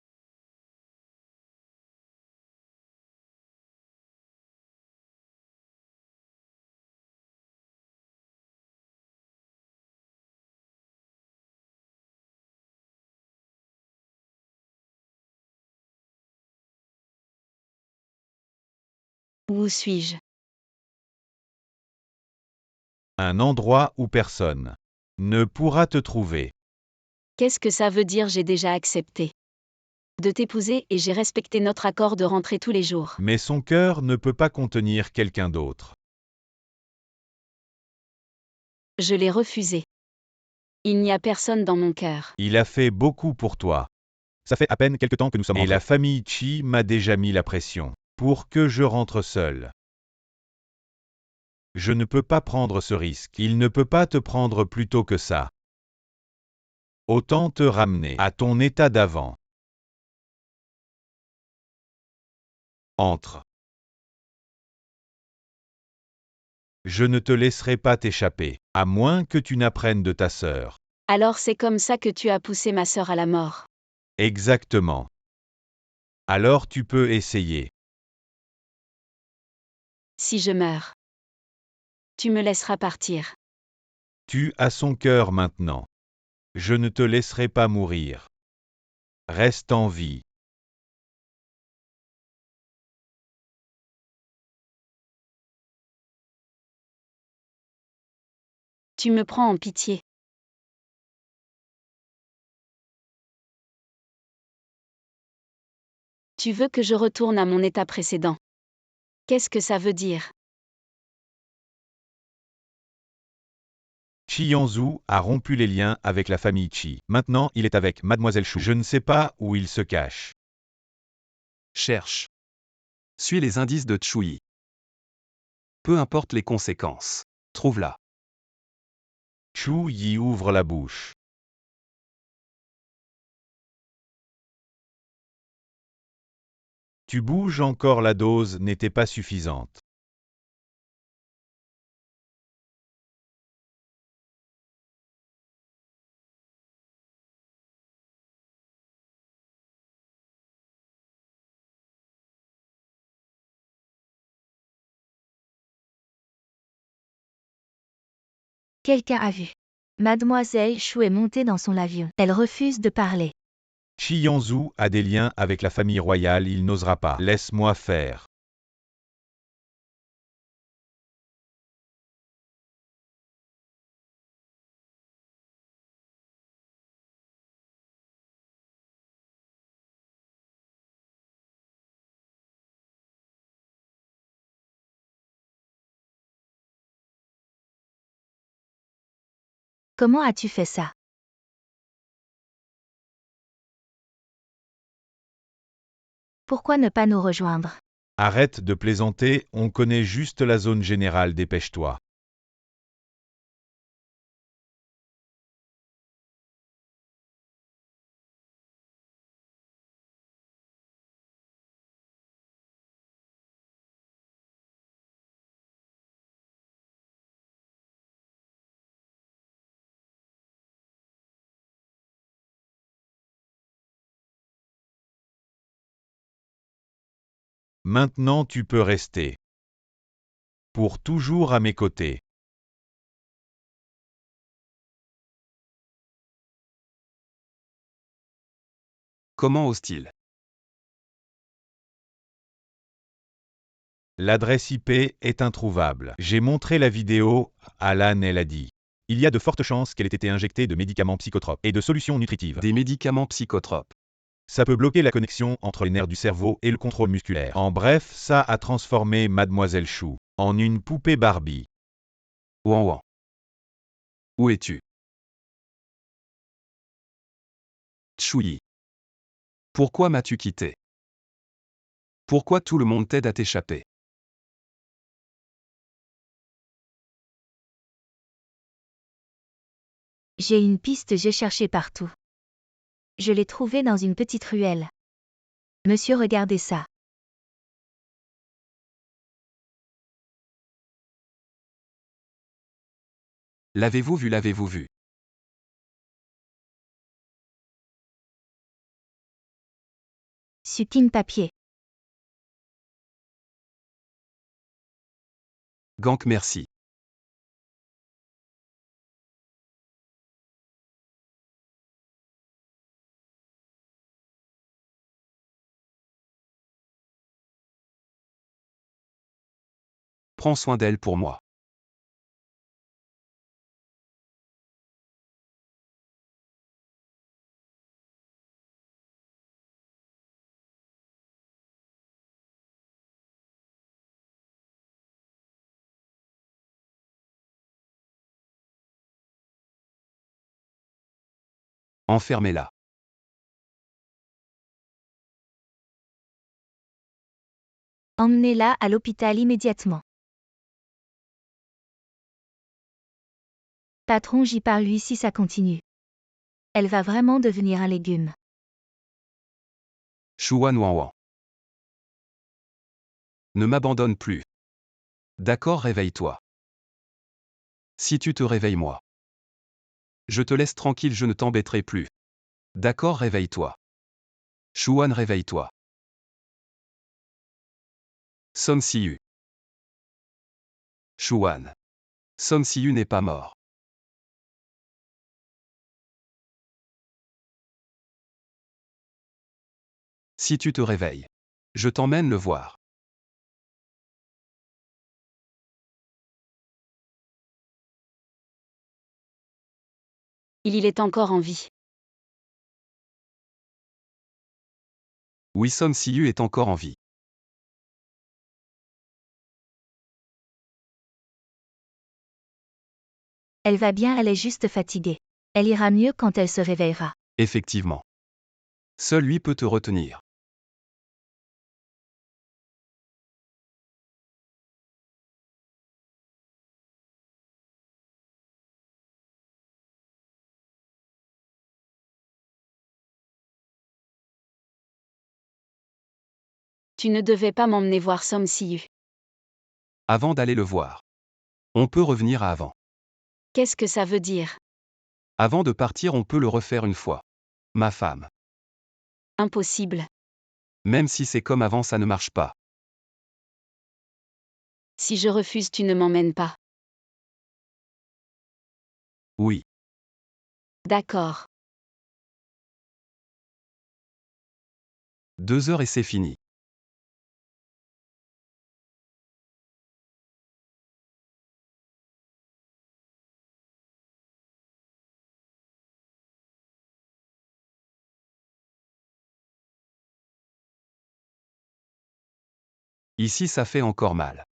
Où suis-je? Un endroit où personne ne pourra te trouver. Qu'est-ce que ça veut dire j'ai déjà accepté de t'épouser et j'ai respecté notre accord de rentrer tous les jours. Mais son cœur ne peut pas contenir quelqu'un d'autre. Je l'ai refusé. Il n'y a personne dans mon cœur. Il a fait beaucoup pour toi. Ça fait à peine quelque temps que nous sommes rentrés. Et la famille Chi m'a déjà mis la pression pour que je rentre seul. Je ne peux pas prendre ce risque. Il ne peut pas te prendre plus tôt que ça. Autant te ramener à ton état d'avant. Entre. Je ne te laisserai pas t'échapper, à moins que tu n'apprennes de ta sœur. Alors c'est comme ça que tu as poussé ma sœur à la mort. Exactement. Alors tu peux essayer. Si je meurs, tu me laisseras partir. Tu as son cœur maintenant. Je ne te laisserai pas mourir. Reste en vie. Tu me prends en pitié. Tu veux que je retourne à mon état précédent. Qu'est-ce que ça veut dire? Chi Yanzhu a rompu les liens avec la famille Chi. Maintenant, il est avec Mademoiselle Shu. Je ne sais pas où il se cache. Cherche. Suis les indices de Chui. Peu importe les conséquences. Trouve-la. Chu Yi ouvre la bouche. Tu bouges encore, la dose n'était pas suffisante. Quelqu'un a vu. Mademoiselle Chou est montée dans son avion. Elle refuse de parler. Chi Yanzhu a des liens avec la famille royale, il n'osera pas. Laisse-moi faire. Comment as-tu fait ça? Pourquoi ne pas nous rejoindre? Arrête de plaisanter, on connaît juste la zone générale, dépêche-toi. Maintenant tu peux rester. Pour toujours à mes côtés. Comment ose-t-il? L'adresse IP est introuvable. J'ai montré la vidéo, Alan, elle a dit. Il y a de fortes chances qu'elle ait été injectée de médicaments psychotropes et de solutions nutritives. Des médicaments psychotropes. Ça peut bloquer la connexion entre les nerfs du cerveau et le contrôle musculaire. En bref, ça a transformé Mademoiselle Chou en une poupée Barbie. Ouan ouan. Où es-tu? Chui. Pourquoi m'as-tu quitté? Pourquoi tout le monde t'aide à t'échapper? J'ai une piste, j'ai cherché partout. Je l'ai trouvée dans une petite ruelle. Monsieur, regardez ça. L'avez-vous vu? L'avez-vous vu? Sucking papier. Gank merci. Prends soin d'elle pour moi. Enfermez-la. Emmenez-la à l'hôpital immédiatement. Patron, j'y parle lui si ça continue. Elle va vraiment devenir un légume. Shuan Wanwan. Ne m'abandonne plus. D'accord, réveille-toi. Si tu te réveilles moi. Je te laisse tranquille, je ne t'embêterai plus. D'accord, réveille-toi. Shuan, réveille-toi. Son Siyu. Shuan. Son Siyu n'est pas mort. Si tu te réveilles, je t'emmène le voir. Il est encore en vie. Oui, Son Siyu est encore en vie. Elle va bien, elle est juste fatiguée. Elle ira mieux quand elle se réveillera. Effectivement. Seul lui peut te retenir. Tu ne devais pas m'emmener voir Som Siyu. Avant d'aller le voir. On peut revenir à avant. Qu'est-ce que ça veut dire? Avant de partir, on peut le refaire une fois. Ma femme. Impossible. Même si c'est comme avant, ça ne marche pas. Si je refuse, tu ne m'emmènes pas. Oui. D'accord. 2 heures et c'est fini. Ici, ça fait encore mal.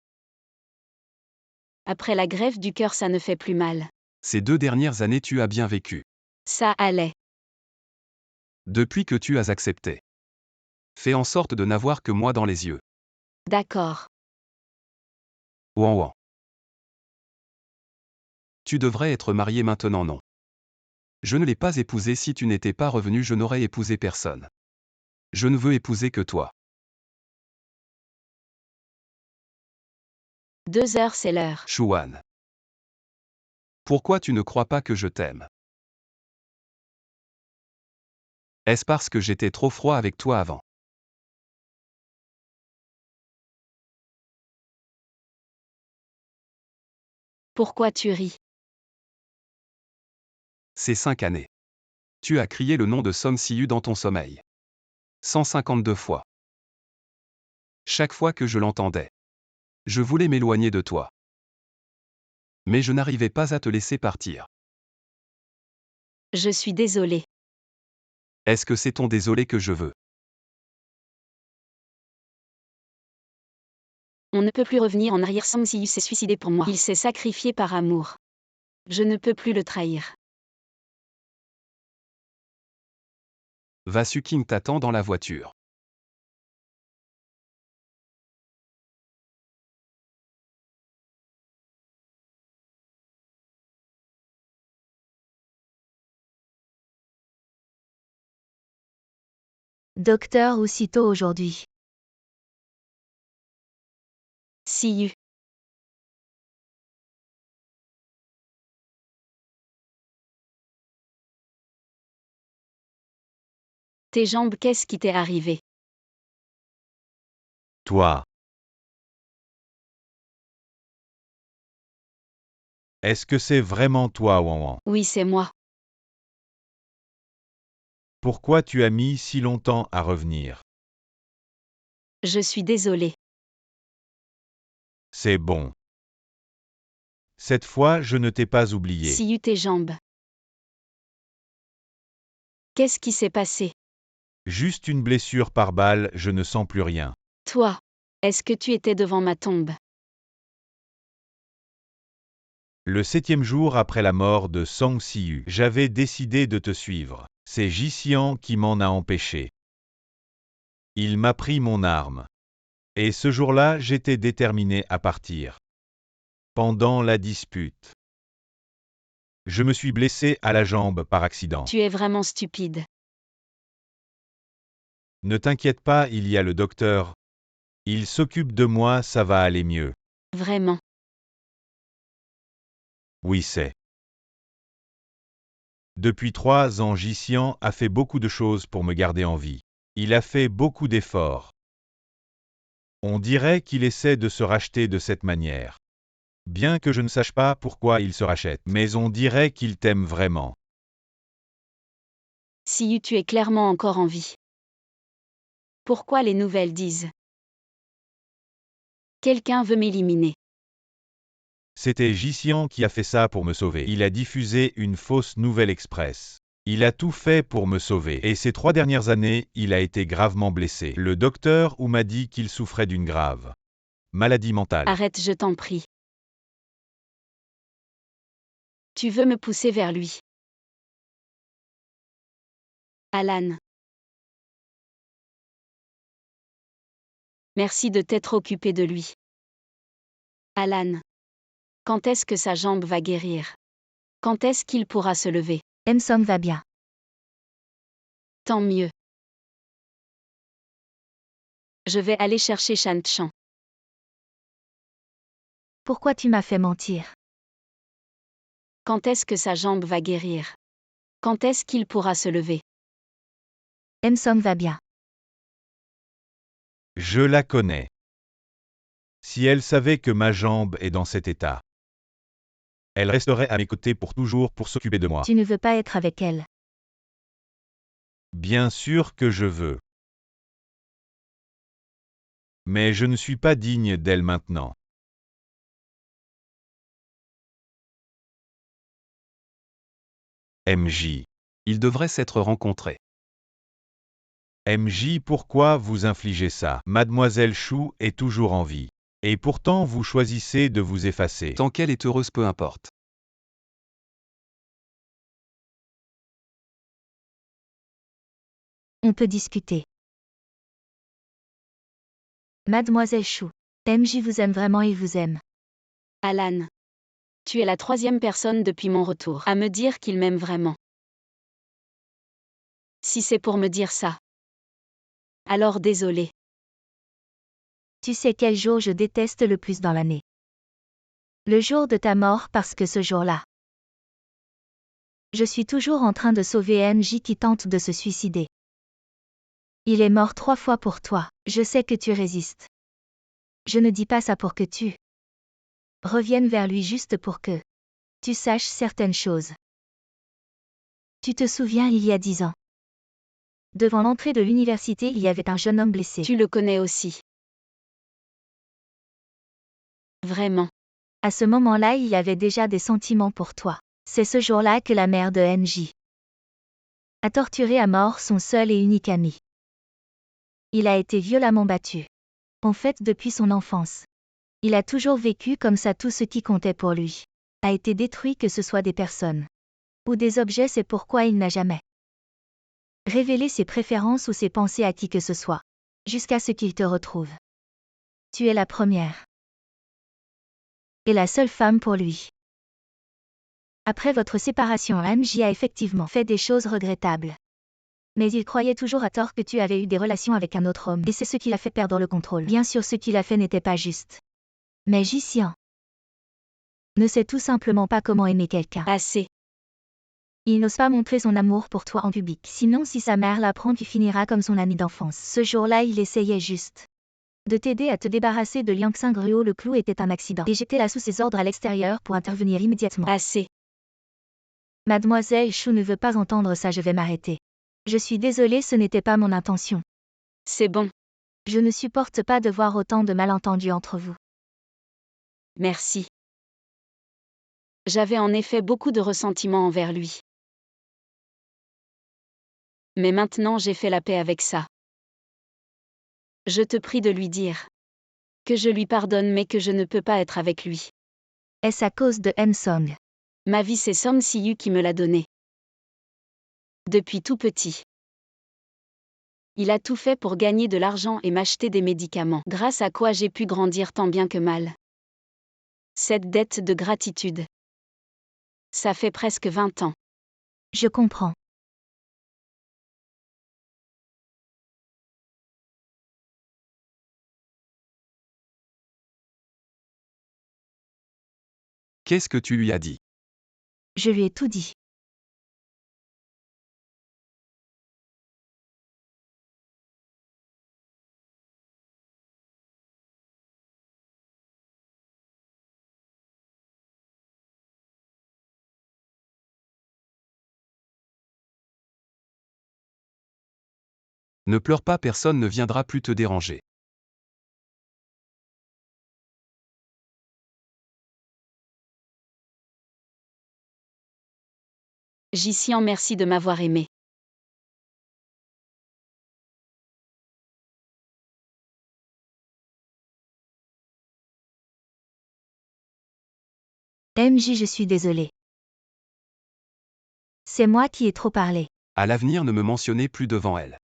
Après la greffe du cœur, ça ne fait plus mal. Ces 2 dernières années, tu as bien vécu. Ça allait. Depuis que tu as accepté. Fais en sorte de n'avoir que moi dans les yeux. D'accord. Ouan. Tu devrais être marié maintenant, non. Je ne l'ai pas épousé, si tu n'étais pas revenu, je n'aurais épousé personne. Je ne veux épouser que toi. 2 heures, c'est l'heure. Shuan. Pourquoi tu ne crois pas que je t'aime? Est-ce parce que j'étais trop froid avec toi avant? Pourquoi tu ris? Ces 5 années. Tu as crié le nom de Som Siyu dans ton sommeil. 152 fois. Chaque fois que je l'entendais. Je voulais m'éloigner de toi. Mais je n'arrivais pas à te laisser partir. Je suis désolée. Est-ce que c'est ton désolé que je veux? On ne peut plus revenir en arrière. Som Siyu s'est suicidé pour moi. Il s'est sacrifié par amour. Je ne peux plus le trahir. Vasuking t'attend dans la voiture. Docteur, aussitôt aujourd'hui. Siyu. Tes jambes, qu'est-ce qui t'est arrivé? Toi. Est-ce que c'est vraiment toi, Wanwan? Oui, c'est moi. Pourquoi tu as mis si longtemps à revenir? Je suis désolée. C'est bon. Cette fois, je ne t'ai pas oublié. Si tes jambes. Qu'est-ce qui s'est passé? Juste une blessure par balle, je ne sens plus rien. Toi. Est-ce que tu étais devant ma tombe? Le 7e jour après la mort de Song Siu, j'avais décidé de te suivre. C'est Ji-Xian qui m'en a empêché. Il m'a pris mon arme. Et ce jour-là, j'étais déterminé à partir. Pendant la dispute, je me suis blessé à la jambe par accident. Tu es vraiment stupide. Ne t'inquiète pas, il y a le docteur. Il s'occupe de moi, ça va aller mieux. Vraiment. Oui, c'est. Depuis 3 ans, Ji-Xian a fait beaucoup de choses pour me garder en vie. Il a fait beaucoup d'efforts. On dirait qu'il essaie de se racheter de cette manière. Bien que je ne sache pas pourquoi il se rachète, mais on dirait qu'il t'aime vraiment. Si tu es clairement encore en vie. Pourquoi les nouvelles disent? Quelqu'un veut m'éliminer. C'était Ji-Xian qui a fait ça pour me sauver. Il a diffusé une fausse nouvelle express. Il a tout fait pour me sauver. Et ces 3 dernières années, il a été gravement blessé. Le docteur m'a dit qu'il souffrait d'une grave maladie mentale. Arrête, je t'en prie. Tu veux me pousser vers lui. Alan. Merci de t'être occupé de lui. Alan. Quand est-ce que sa jambe va guérir? Quand est-ce qu'il pourra se lever? Song va bien. Tant mieux. Je vais aller chercher Shan Chan. Pourquoi tu m'as fait mentir? Quand est-ce que sa jambe va guérir? Quand est-ce qu'il pourra se lever? Song va bien. Je la connais. Si elle savait que ma jambe est dans cet état, elle resterait à mes côtés pour toujours pour s'occuper de moi. Tu ne veux pas être avec elle. Bien sûr que je veux. Mais je ne suis pas digne d'elle maintenant. MJ. Ils devraient s'être rencontrés. MJ, pourquoi vous infligez ça? Mademoiselle Chou est toujours en vie. Et pourtant vous choisissez de vous effacer. Tant qu'elle est heureuse, peu importe. On peut discuter. Mademoiselle Chou. MJ vous aime vraiment et vous aime. Alan. Tu es la 3e personne depuis mon retour à me dire qu'il m'aime vraiment. Si c'est pour me dire ça. Alors désolé. Tu sais quel jour je déteste le plus dans l'année? Le jour de ta mort, parce que ce jour-là, je suis toujours en train de sauver MJ qui tente de se suicider. Il est mort 3 fois pour toi, je sais que tu résistes. Je ne dis pas ça pour que tu reviennes vers lui, juste pour que tu saches certaines choses. Tu te souviens, il y a 10 ans, devant l'entrée de l'université, il y avait un jeune homme blessé. Tu le connais aussi. Vraiment. À ce moment-là, il y avait déjà des sentiments pour toi. C'est ce jour-là que la mère de NJ a torturé à mort son seul et unique ami. Il a été violemment battu. En fait, depuis son enfance, il a toujours vécu comme ça. Tout ce qui comptait pour lui a été détruit, que ce soit des personnes ou des objets. C'est pourquoi il n'a jamais révélé ses préférences ou ses pensées à qui que ce soit, jusqu'à ce qu'il te retrouve. Tu es la première et la seule femme pour lui. Après votre séparation, MJ a effectivement fait des choses regrettables. Mais il croyait toujours à tort que tu avais eu des relations avec un autre homme, et c'est ce qui l'a fait perdre le contrôle. Bien sûr, ce qu'il a fait n'était pas juste. Mais Ji-Xian ne sait tout simplement pas comment aimer quelqu'un. Assez. Il n'ose pas montrer son amour pour toi en public. Sinon, si sa mère l'apprend, tu finiras comme son ami d'enfance. Ce jour-là, il essayait juste de t'aider à te débarrasser de Liang Xingruo. Le clou était un accident. Et j'étais là sous ses ordres à l'extérieur pour intervenir immédiatement. Assez. Mademoiselle Chou ne veut pas entendre ça, je vais m'arrêter. Je suis désolée, ce n'était pas mon intention. C'est bon. Je ne supporte pas de voir autant de malentendus entre vous. Merci. J'avais en effet beaucoup de ressentiment envers lui. Mais maintenant j'ai fait la paix avec ça. Je te prie de lui dire que je lui pardonne mais que je ne peux pas être avec lui. Est-ce à cause de Song? Ma vie c'est Song Si-yu qui me l'a donnée. Depuis tout petit. Il a tout fait pour gagner de l'argent et m'acheter des médicaments, grâce à quoi j'ai pu grandir tant bien que mal. Cette dette de gratitude. Ça fait presque 20 ans. Je comprends. Qu'est-ce que tu lui as dit? Je lui ai tout dit. Ne pleure pas, personne ne viendra plus te déranger. Ji-Xian, merci de m'avoir aimé. MJ, je suis désolée. C'est moi qui ai trop parlé. À l'avenir, ne me mentionnez plus devant elle.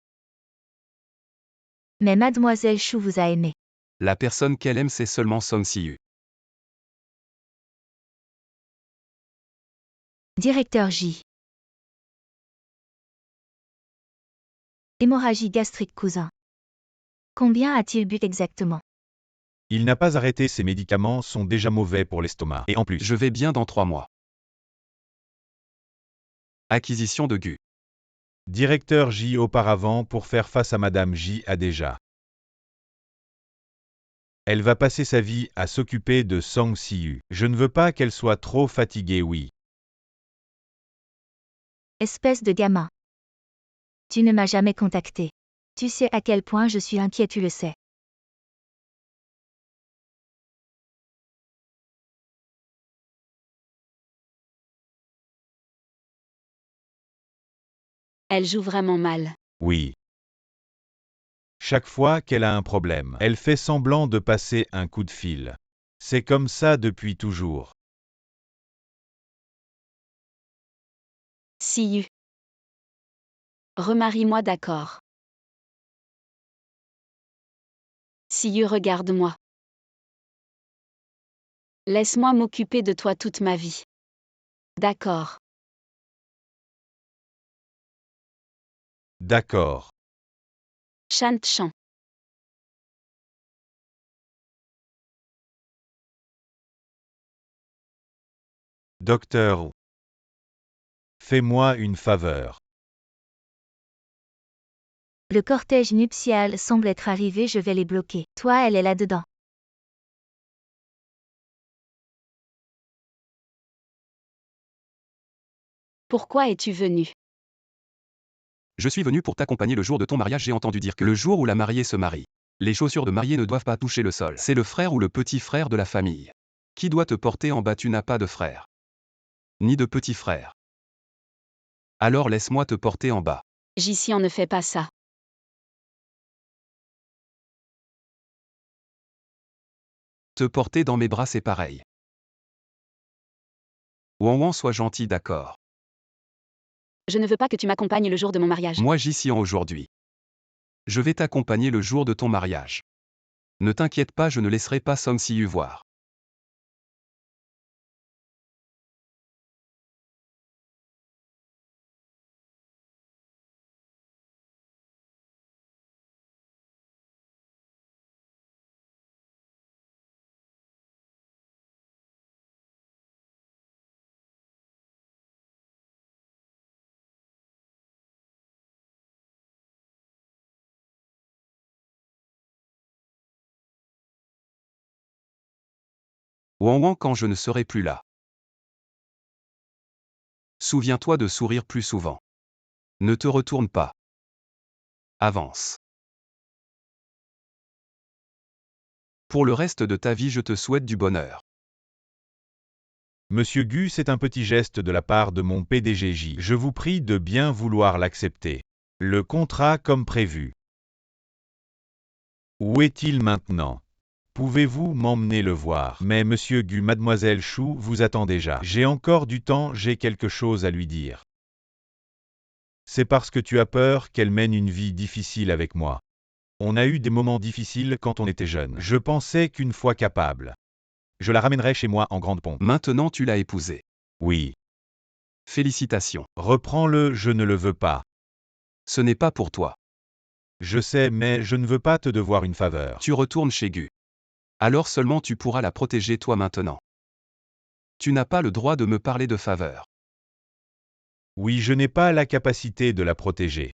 Mais Mademoiselle Chou vous a aimé. La personne qu'elle aime, c'est seulement Song Si-yu. Directeur J. Hémorragie gastrique, cousin. Combien a-t-il bu exactement? Il n'a pas arrêté, ses médicaments sont déjà mauvais pour l'estomac. Et en plus, Je vais bien dans 3 mois. Acquisition de Gu. Directeur J auparavant pour faire face à Madame J a déjà. Elle va passer sa vie à s'occuper de Song Si-yu. Je ne veux pas qu'elle soit trop fatiguée, oui. Espèce de gamin. Tu ne m'as jamais contacté. Tu sais à quel point je suis inquiet, tu le sais. Elle joue vraiment mal. Oui. Chaque fois qu'elle a un problème, elle fait semblant de passer un coup de fil. C'est comme ça depuis toujours. Si-yu. Remarie-moi, d'accord. Si-yu, regarde-moi. Laisse-moi m'occuper de toi toute ma vie. D'accord. D'accord. Shan-chan. Docteur. Fais-moi une faveur. Le cortège nuptial semble être arrivé, je vais les bloquer. Toi, elle est là-dedans. Pourquoi es-tu venu? Je suis venu pour t'accompagner le jour de ton mariage. J'ai entendu dire que le jour où la mariée se marie, les chaussures de mariée ne doivent pas toucher le sol. C'est le frère ou le petit frère de la famille qui doit te porter en bas. Tu n'as pas de frère. Ni de petit frère. Alors laisse-moi te porter en bas. Ji-Xian ne fait pas ça. Te porter dans mes bras, c'est pareil. Ouan, sois gentil, d'accord. Je ne veux pas que tu m'accompagnes le jour de mon mariage. Moi, j'y suis aujourd'hui. Je vais t'accompagner le jour de ton mariage. Ne t'inquiète pas, je ne laisserai pas Song Si-yu voir. Ouan ouan quand je ne serai plus là. Souviens-toi de sourire plus souvent. Ne te retourne pas. Avance. Pour le reste de ta vie, je te souhaite du bonheur. Monsieur Gu, c'est un petit geste de la part de mon PDG. Je vous prie de bien vouloir l'accepter. Le contrat comme prévu. Où est-il maintenant? Pouvez-vous m'emmener le voir? Mais Monsieur Gu, Mademoiselle Chou vous attend déjà. J'ai encore du temps, j'ai quelque chose à lui dire. C'est parce que tu as peur qu'elle mène une vie difficile avec moi. On a eu des moments difficiles quand on était jeune. Je pensais qu'une fois capable, je la ramènerais chez moi en grande pompe. Maintenant tu l'as épousée. Oui. Félicitations. Reprends-le, je ne le veux pas. Ce n'est pas pour toi. Je sais, mais je ne veux pas te devoir une faveur. Tu retournes chez Gu. Alors seulement tu pourras la protéger toi maintenant. Tu n'as pas le droit de me parler de faveur. Oui, je n'ai pas la capacité de la protéger.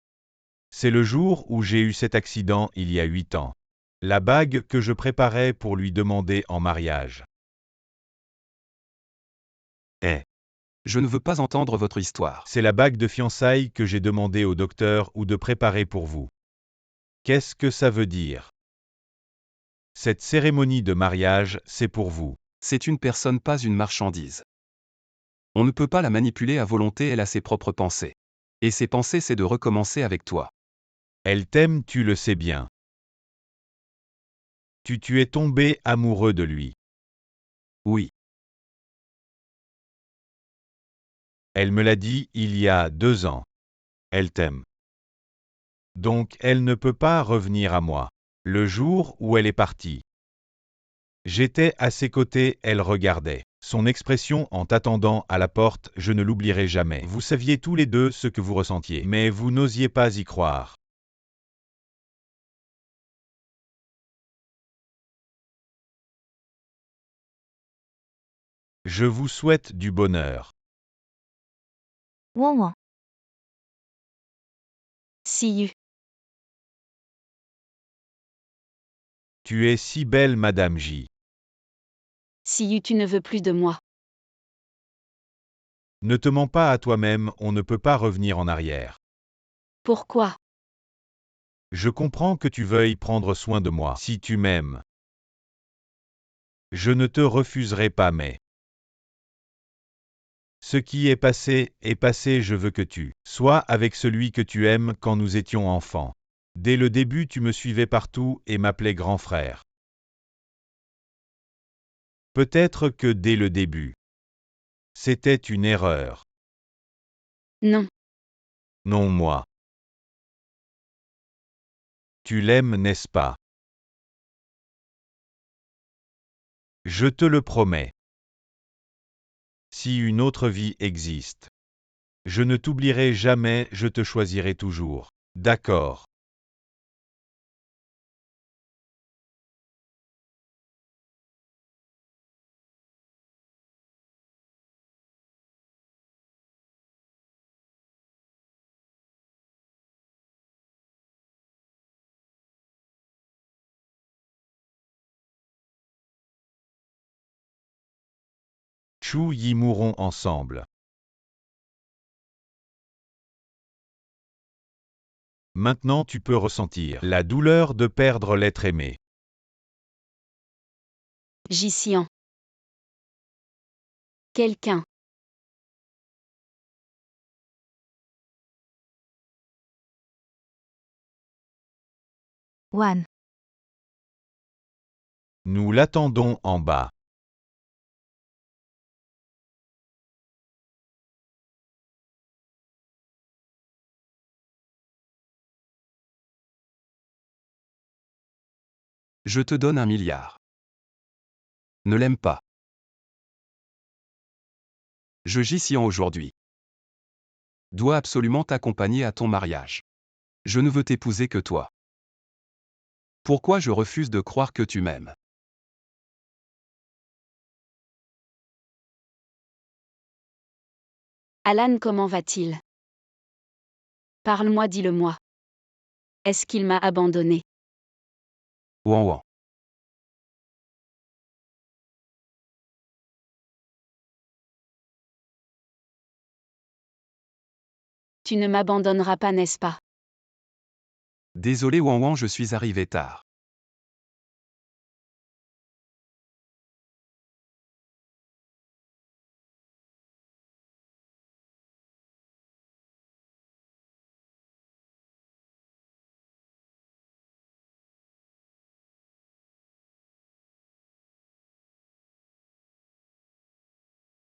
C'est le jour où j'ai eu cet accident il y a 8 ans. La bague que je préparais pour lui demander en mariage. Je ne veux pas entendre votre histoire. C'est la bague de fiançailles que j'ai demandé au docteur ou de préparer pour vous. Qu'est-ce que ça veut dire? Cette cérémonie de mariage, c'est pour vous. C'est une personne, pas une marchandise. On ne peut pas la manipuler à volonté, elle a ses propres pensées. Et ses pensées, c'est de recommencer avec toi. Elle t'aime, tu le sais bien. Tu es tombé amoureux de lui. Oui. Elle me l'a dit il y a 2 ans. Elle t'aime. Donc elle ne peut pas revenir à moi. Le jour où elle est partie. J'étais à ses côtés, elle regardait. Son expression en t'attendant à la porte, je ne l'oublierai jamais. Vous saviez tous les deux ce que vous ressentiez, mais vous n'osiez pas y croire. Je vous souhaite du bonheur. Ouan ouan. See you. Tu es si belle, Madame J. See you, tu ne veux plus de moi. Ne te mens pas à toi-même, on ne peut pas revenir en arrière. Pourquoi? Je comprends que tu veuilles prendre soin de moi, si tu m'aimes. Je ne te refuserai pas, mais ce qui est passé, je veux que tu sois avec celui que tu aimes quand nous étions enfants. Dès le début, tu me suivais partout et m'appelais grand frère. Peut-être que dès le début, c'était une erreur. Non. Non, moi. Tu l'aimes, n'est-ce pas? Je te le promets. Si une autre vie existe, je ne t'oublierai jamais, je te choisirai toujours. D'accord. Chou Yi mourront ensemble. Maintenant tu peux ressentir la douleur de perdre l'être aimé. Jician. Quelqu'un. Wan. Nous l'attendons en bas. Je te donne 1 milliard. Ne l'aime pas. Je Jixian aujourd'hui. Dois absolument t'accompagner à ton mariage. Je ne veux t'épouser que toi. Pourquoi je refuse de croire que tu m'aimes? Alan, comment va-t-il? Parle-moi, dis-le-moi. Est-ce qu'il m'a abandonné? Ouan ouan. Tu ne m'abandonneras pas, n'est-ce pas? Désolé Wan Wan, je suis arrivé tard.